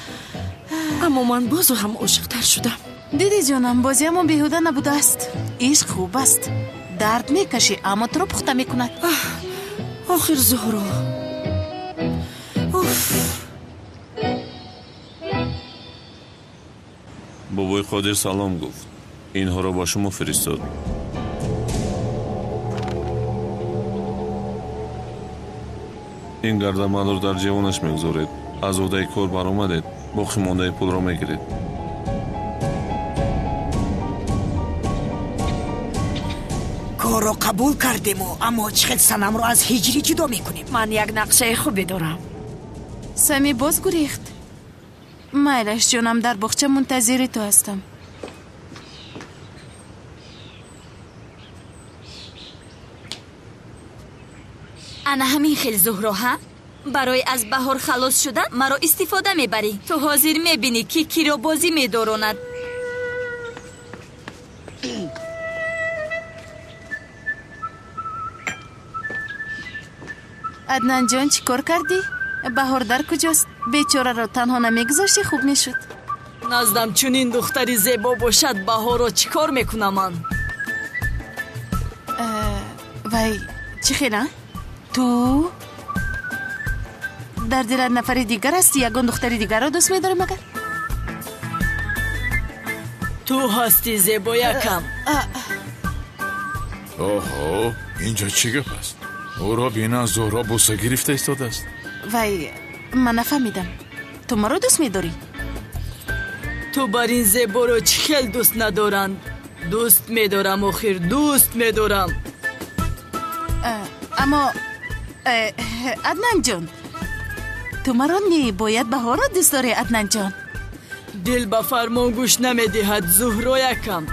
аммо ман бозу ҳам ошиқтар шудам. диди ҷонам, бозӣ аммо беҳуда набудааст. ишқ хуб аст, дард мекашӣ, аммо туро пухта мекунад. охир зуҳро бобои қодир салом гуфт. инҳоро ба шумо фиристод. ин гардамалро дар ҷевонаш мегузоред. аз ӯҳдаи кор баромадед, боқӣ мондаи пулро мегиред. корро қабул кардему, аммо чӣ хел санамро аз ҳиҷрӣ ҷудо мекунем? ман як нақшаи хубе дорам. сами боз гурехт. майлаш ҷонам, дар боғча мунтазири ту ҳастам. ана ҳамин хел зуҳро ҳа? барои аз баҳор халос шудан маро истифода мебарӣ. ту ҳозир мебинӣ ки киро бозӣ медоронад. аднан ҷон, чӣ кор кардӣ? баҳор дар куҷост? бечораро танҳо намегузошти хуб мешуд. наздам чунин духтари зебо бошад, баҳорро чӣ кор мекунам ман? вай чӣ хела? ту дар дилат нафари дигар ҳастӣ? ягон духтари дигарро дӯст медорӣ магар? ту ҳастӣ зебоякам. оҳо, инҷо чӣ гап аст? ӯро бина, зуҳро буса гирифта истодааст. вай ман нафаҳмидам. ту маро дӯст медорӣ? ту бар ин зеборо чӣ хел дӯст надоранд? дӯст медорам, охир дӯст медорам. аммо аднан ҷон, ту маро не бояд баҳорро дӯст дорӣ? аднан ҷон, дил ба фармон гӯш намедиҳад зуҳроякам.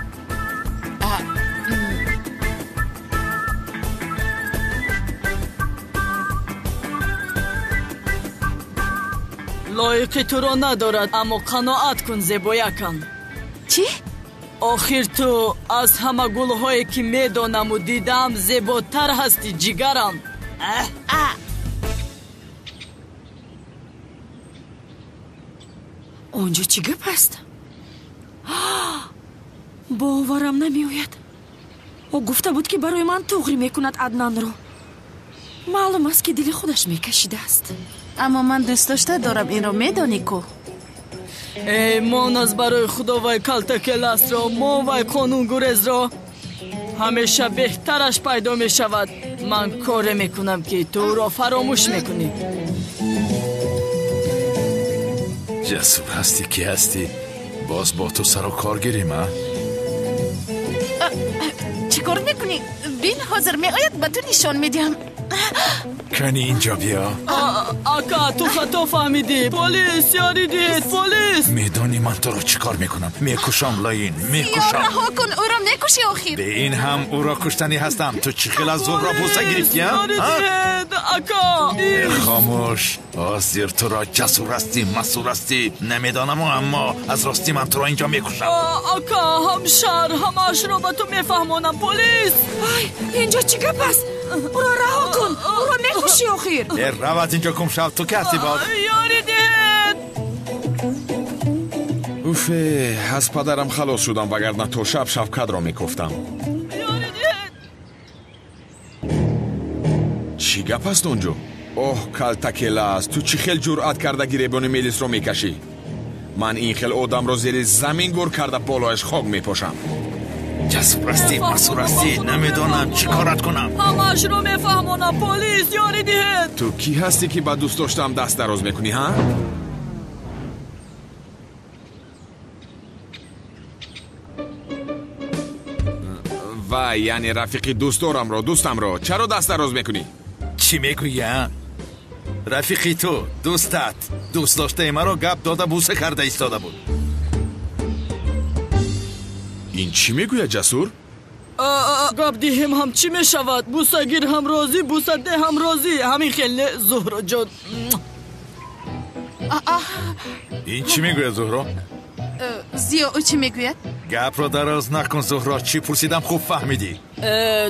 лоиқи туро надорад, аммо қаноат кун зебоякам. чӣ? охир ту аз ҳама гулҳое ки медонаму дидам зеботар ҳасти ҷигарам. онҷо чӣ гап аст? боварам намеояд. ӯ гуфта буд ки барои ман тоғрӣ мекунад аднанро. маълум аст ки дили худаш мекашидааст. аммо ман дӯст дошта дорам, инро медонӣ ку? мон аз барои худо вай калтакеласро, мон вай қонунгурезро ҳамеша беҳтараш пайдо мешавад. ман коре мекунам ки туро фаромӯш мекунӣ. ҷасур ҳастӣ ки ҳастӣ. боз бо ту сару кор гирим, а? чӣ кор мекунӣ? бин, ҳозир меояд, ба ту нишон медиҳам. кани инҷо биё. ака, ту хато фаҳмидӣ. полис, ёридид, полис. медонӣ ман туро чӣ кор мекунам? мекушам лаин, мекушам. раҳо кун, ӯро мекушӣ охир. бе ин ҳам ӯро куштанӣ ҳастам. ту чӣ хел аз зуҳро буса гирифтӣ? ака, хомӯш. ҳозир туро ҷасур ҳастӣ, масъул ҳастӣ. намедонаму, аммо аз ростӣ ман туро инҷо мекушам. ака, ҳамшар, ҳамаашро ба ту мефаҳмонам. полис. инҷо чӣ гап аст? ӯро раҳо кун, ӯро мекушӣ охир. равад инҷо гум шав. ту ки ҳастӣ бод? ёридед. уфе, аз падарам халос шудам, вагарна то шаб шавкатро мекуфтам. ёридед. чӣ гап аст онҷо? اوه کالتاکلاس، تو چی خیل جرأت کرده گریبان میلیس رو میکشی؟ من این خیل آدم رو زیر زمین گور کرده بالایش خاک میپاشم. جسور هستی، مسئول هستی، نمیدونم چی کارت کنم. همش رو میفهمونم. پلیس یاری دهید. تو کی هستی که با دوست داشتم دست دراز میکنی ها؟ وای، یعنی رفیقی دوستم رو چرا دست دراز میکنی؟ چی میگویم؟ رفیقی تو، دوستت، دوست داشته مرا گپ داده بوسه کرده ایستاده بود. این چی میگوید جسور؟ گپ دهیم هم چی میشود؟ بوسه گیر هم راضی، بوسه ده هم راضی. همین خیلی زهرا جان. این چی میگوید زهرا؟ زیا او چی میگوید؟ گپ را دراز نکن زهرا، چی پرسیدم خوب فهمیدی.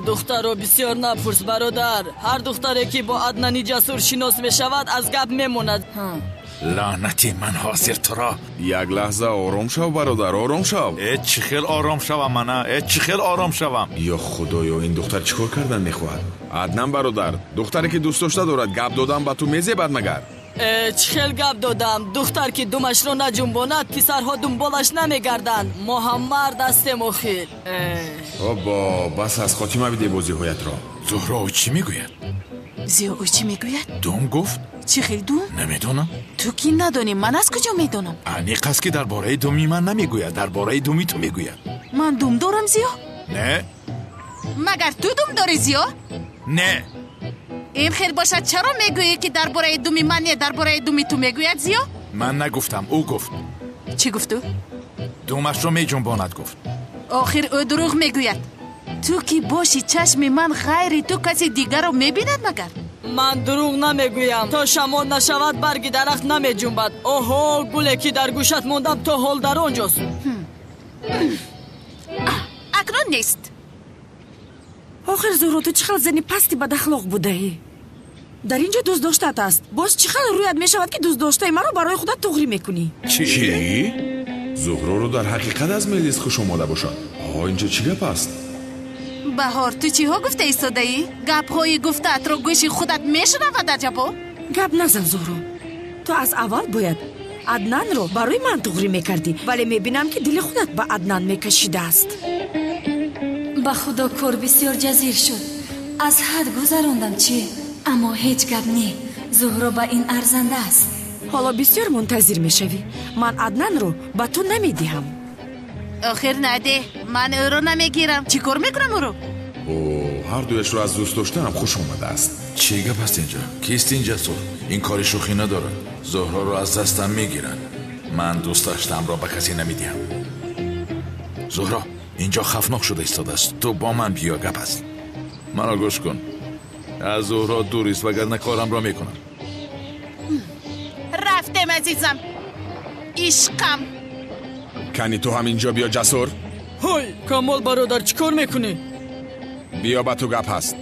دختر رو بسیار نپرس برادر. هر دختری که با عدنانی جسور شناس میشود از گپ میموند. لعنتی من حاضر تو را. یک لحظه آرام شو برادر، آرام شو. چی خیل آرام شوم من؟ چی خیل آرام شوم؟ یا خدایا این دختر چیکار کردن میخواهد؟ عدنان برادر، دختری که دوست داشته دارد گپ دادم با تو میزیبد مگر؟ چه خیل گپ دادم. دختر که دومش رو نجنباند پسرها دنبالش نمیگردند. ما هم مرد هستیم آخر. بابا بس از خاتمه بده بازی هایت را. زهرا او چی میگوید؟ زیا او چی میگوید؟ دوم گفت؟ چی خیل دوم؟ نمیدونم. تو کی ندانی؟ من از کجا میدونم؟ انیق است که درباره دومی من نمیگوید، درباره دومی تو میگوید. من دوم دارم زیا؟ نه. مگر تو دوم داری زیا؟ نه. این خیر باشد چرا میگویی که درباره دومی من درباره دومی تو میگوید زیا؟ من نگفتم، او گفت. چی گفت او؟ دومش رو میجنباند گفت. آخر او دروغ میگوید. تو کی باشی چشم من غیر تو کسی دیگر رو میبیند مگر؟ من دروغ نمیگویم. تا شمان نشود برگ درخت نمیجنبد. اوهو گله که در گوشت موندم تو حال در آنجاست. اکنون نیست. آخر زهرا تو چقدر زنی پستی بد اخلاق بوده ای. در اینجا دوست داشتت است. باز چقدر رویت میشود که دوست داشته مرا برای خودت تغری میکنی. چی؟ زهرا رو در حقیقت از میلیس خوش اومده باشد. اینجا چی گپ است؟ بهار تو چی ها گفته ایستاده ای؟ گپ های گفتت رو گوشی خودت میشنود عجبا؟ گپ نزن زهرا. تو از اول باید عدنان رو برای من تغری میکردی، ولی میبینم که دل خودت به عدنان میکشیده است. به خدا کار بسیار جزیر شد. از حد گذراندم چی؟ اما هیچ گپ نی. زهرا به این ارزنده است. حالا بسیار منتظر میشوی. من عدنان رو به تو نمیدیم. آخر نده، من او رو نمیگیرم. چی کار میکنم او رو؟ هر دویش رو از دوست داشتنم خوش اومده است. چی گپ است اینجا؟ کیست این جسور؟ این کاری شوخی نداره. زهرا رو از دستم میگیرن. من دوست داشتم را به کسی نمیدیم. زهرا اینجا خفناک شده ایستاده است. تو با من بیا، گپ است. منو گوش کن. از زهرا دوریست وگرنه کارم را میکنم. رفتم عزیزم. عشقم. کنی تو هم اینجا بیا جسور. های کمال برادر چیکار میکنی؟ بیا با تو گپ هست.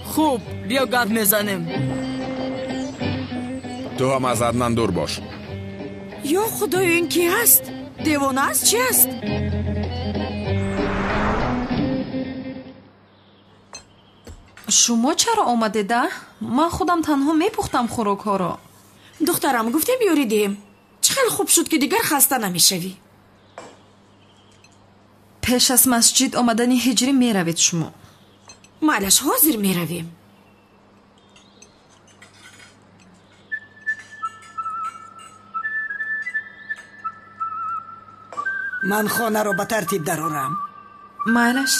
خوب بیا گپ میزنیم. تو هم از عدنان دور باش. یا خدای این کی هست؟ دیوانه است چی است؟ شما چرا آمده ده؟ من خودم تنها میپختم خوراک ها را. دخترم گفتیم بیاریدیم. چقدر خوب شد که دیگر خسته نمیشوی. پیش از مسجد آمدن هجری میروید شما. مالش حاضر میرویم. من خانه رو به ترتیب درارم. مالش.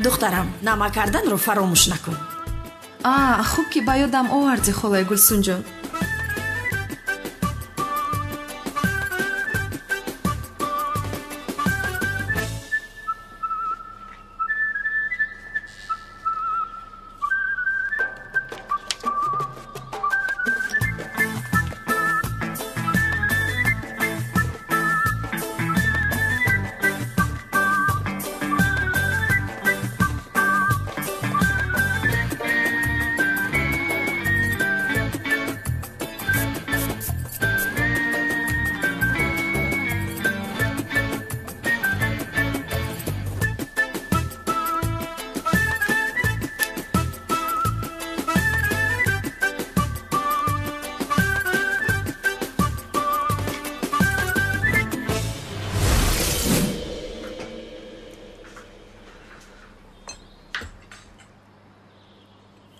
دخترم نمک کردن رو فراموش نکن. خوب که با یادم آوردی خالای گلسون جان.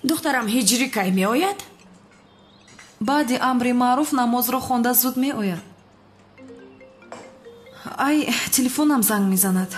دخترم هجری کی می آید؟ баъди амри маъруф намозро хонда зуд меояд. ай телефонам занг мезанад.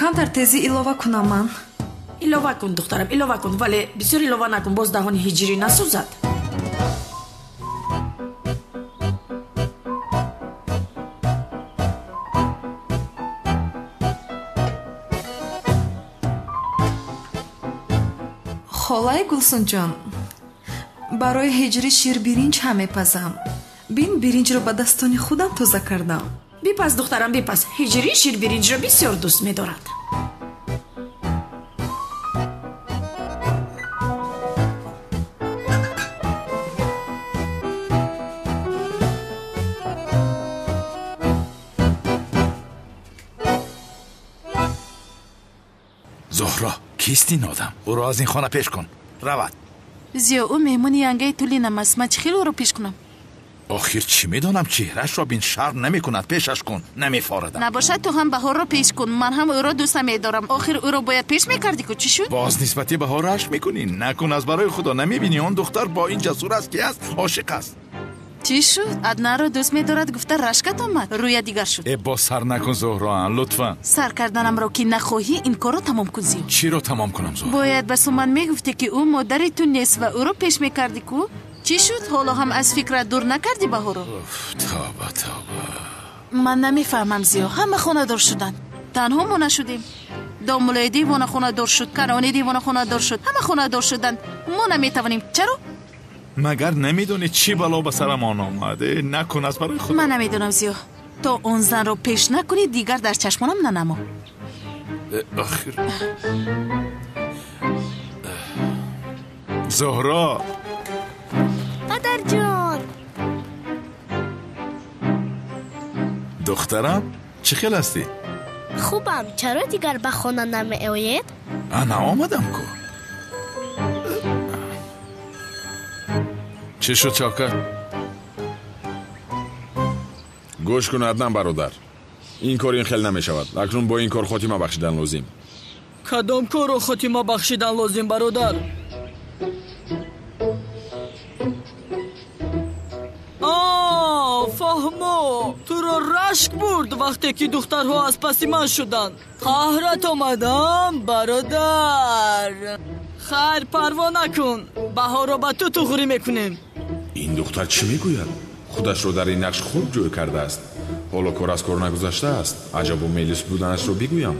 камтар тезӣ илова кунам ман? илова кун духтарам, илова кун, вале бисёр илова накун, боз даҳони ҳиҷрӣ насӯзад. холаи гулсунҷон, барои ҳиҷрӣ ширбиринҷ ҳам мепазам. бин биринҷро ба дастони худам тоза кардам. бипас духтарам, бипас. ҳиҷрӣ ширбиринҷро бисёр дӯст медорад. زهرا کیست این آدم؟ او را از این خانه پیش کن. رود. زیو او مهمون ینگه تولینم است. من چه خیلی او را پیش کنم؟ آخر چی میدانم چهرش را بین شرم نمی کند. پیشش کن. نمیفاردم. نباشد تو هم بهار را پیش کن. من هم او را دوست میدارم. آخر او را باید پیش میکردی که چی شد؟ باز نسبتی بهارش میکنی. نکن از برای خدا. نمیبینی اون دختر با این جسور است که است عاشق است. چی شد؟ ادنا را دوست می‌دارد گفته رشکت آمد. روی دیگر شد. با سر نکن زهرا لطفا. سر کردنم را که نخواهی این کارو تمام کن زیو. چی رو تمام کنم زهرا؟ باید به سومن میگفتی که او مادری تو نیست و او رو پیش میکردی کو؟ چی شد؟ حالا هم از فکرت دور نکردی بهارو؟ توبه توبه. من نمیفهمم زیو. همه خانه دار شدن. تنها ما نشدیم. دامولای دیوانه خانه دار شد. کرانی دیوانه خانه دار شد. همه خانه دار شدن. ما نمیتوانیم. چرا؟ مگر نمیدونی چی بلا به سرمان آمده؟ نکن از برای خود. من نمیدونم زیو. تا اون زن رو پیش نکنی دیگر در چشمانم ننما. آخر زهرا مادر جان. دخترم چه خیل هستی؟ خوبم. چرا دیگر به خانه نمی آیید؟ انا آمدم کو. چه شد چاکر؟ گوش کن عدنان برادر. این کار این خیل نمی شود. اکنون با این کار خاتمه بخشیدن لازم. کدام کار رو خاتمه بخشیدن لازم برادر؟ فهمو تو رو رشک برد وقتی که دخترها از پس من شدن. قهرت آمدم برادر. خیر پروا نکن. بهار رو با تو تغری میکنیم. این دختر چی میگوید؟ خودش رو در این نقش خوب جوی کرده است. حالا کار از کار نگذشته است. عجب و میلیس بودنش رو بگویم.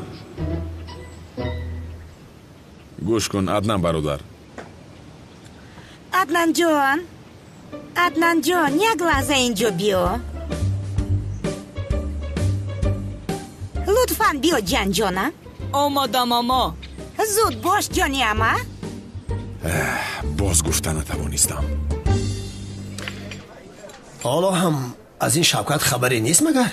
گوش کن عدنان برادر. عدنان جان، عدنان جان، یک لحظه اینجا بیا. لطفاً بیا جان جانم. آمدم اما. زود باش جانی اما. باز گفتن نتوانستم. حالا هم از این شوکت خبری نیست مگر؟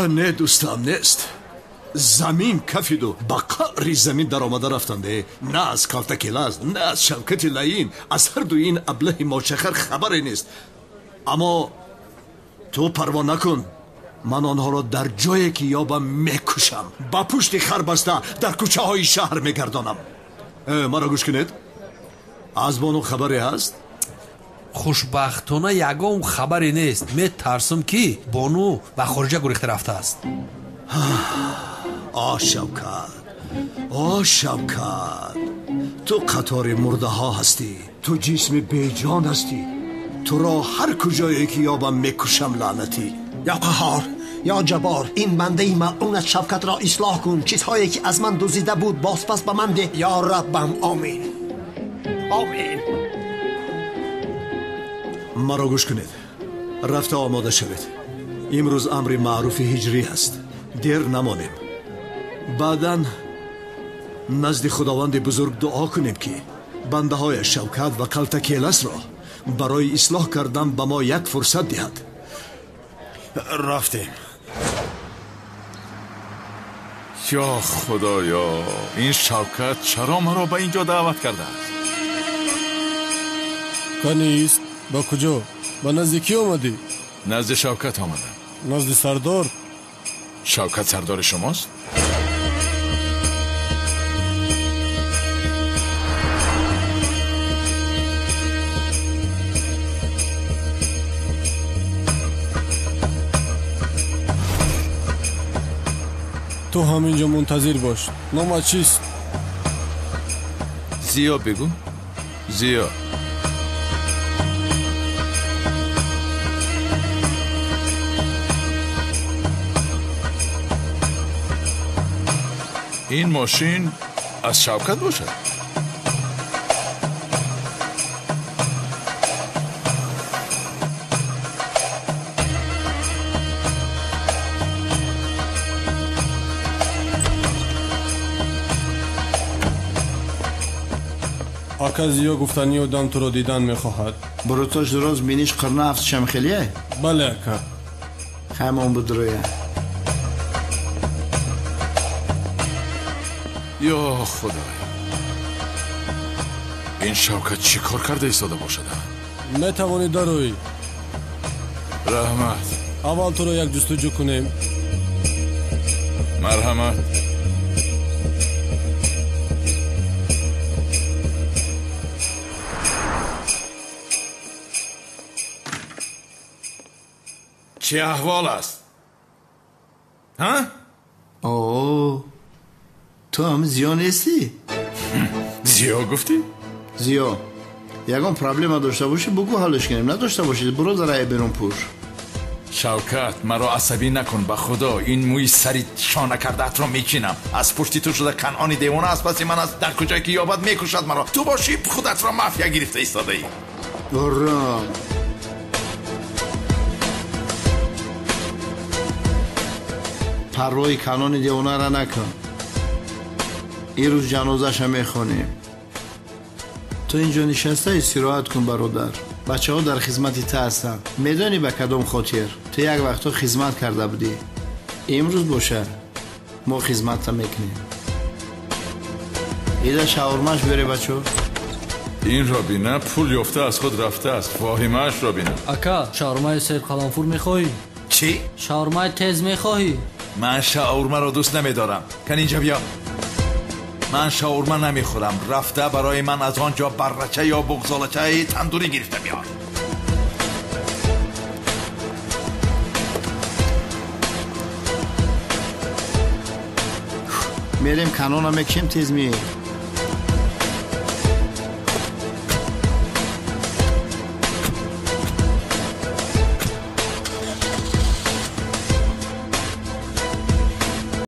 نه دوستم نیست. زمین کفید و با قعر زمین در آمده رفتنده. نه از کالتکیلاز نه از شوکت لعین. از هر دو این ابله ماچخر خبری نیست. اما تو پروا نکن. من آنها را در جایی که یابم میکشم. با پشت خر بسته در کوچه های شهر میگردانم. مرا گوش کنید. از بانو خبری هست؟ хушбахтона ягон хабаре нест. метарсам ки бону ба хориҷа гурехта рафтааст. شوکت تو قطار مرده ها هستی. تو جسم بیجان هستی. تو را هر کجایی که یابم میکشم لعنتی. یا قهار یا جبار، این بنده ملعون شوکت را اصلاح کن. چیزهایی که از من دزدیده بود بازپس به من ده. یا ربم آمین آمین. مرا گوش کنید. رفته آماده شوید. امروز امر معروف هجری است. دیر نمانیم. بعداً نزد خداوند بزرگ دعا کنیم که بنده های شوکت و کلتکیلس را برای اصلاح کردن به ما یک فرصت دهد. رفتیم. یا خدایا، این شوکت چرا مرا به اینجا دعوت کرده است؟ کنیست؟ با کجا؟ با نزد کی آمدی؟ نزد شوکت آمدم. نزد سردار؟ شوکت سردار شماست؟ تو همینجا منتظر باش. نامت چیست؟ زیا بگو. زیا. این ماشین از شوکت باشد. آکا زیا گفتنی آدم تو رو دیدن میخواهد. بروتاش دراز بینیش قرنه افت شمخلیه؟ بله آکا. خیمان بدرویه. یا خدای، این شوکت چی کار کرده ایستاده باشد؟ نتوانی دروی. رحمت، اول تو رو یک جستجو کنیم. مرحمت. چه احوال است؟ ها؟ اوه، تو هم زیا نیستی؟ زیا گفتی؟ زیا، یکم پرابلم داشته باشی بگو حلش کنیم، نداشته باشید برو ذرای برون پوش. شوکت، مرا عصبی نکن به خدا. این موی سری شانه کردت را میچینم. از پشتی تو شده کنعانی دیوانه است. پس من از در کجایی که یابد میکشد مرا. تو باشی خودت را مافیا گرفته ایستاده ای. برام پروی کنان دیوانه را نکن. این روز جنازش هم میخونیم. تو اینجا نشسته استراحت کن برادر. بچه ها در خدمتی تا هستن. میدانی به کدام خاطر تو یک وقتا خدمت کرده بودی. امروز باشه ما خدمت میکنیم. ایده شاورماش بره بچه ها. این را بینه پول یافته از خود رفته است. واهیمه‌اش را بینه. اکا شاورمای سیر قلنفور میخواهی؟ چی؟ شاورمای تیز میخواهی؟ من شاورما را دوست نمیدارم. کن اینجا بیا. من شاورما نمیخورم. رفته برای من از آنجا برچه یا بغزالچه تندوری گرفته بیار. میریم کنان هم کم تیز میه.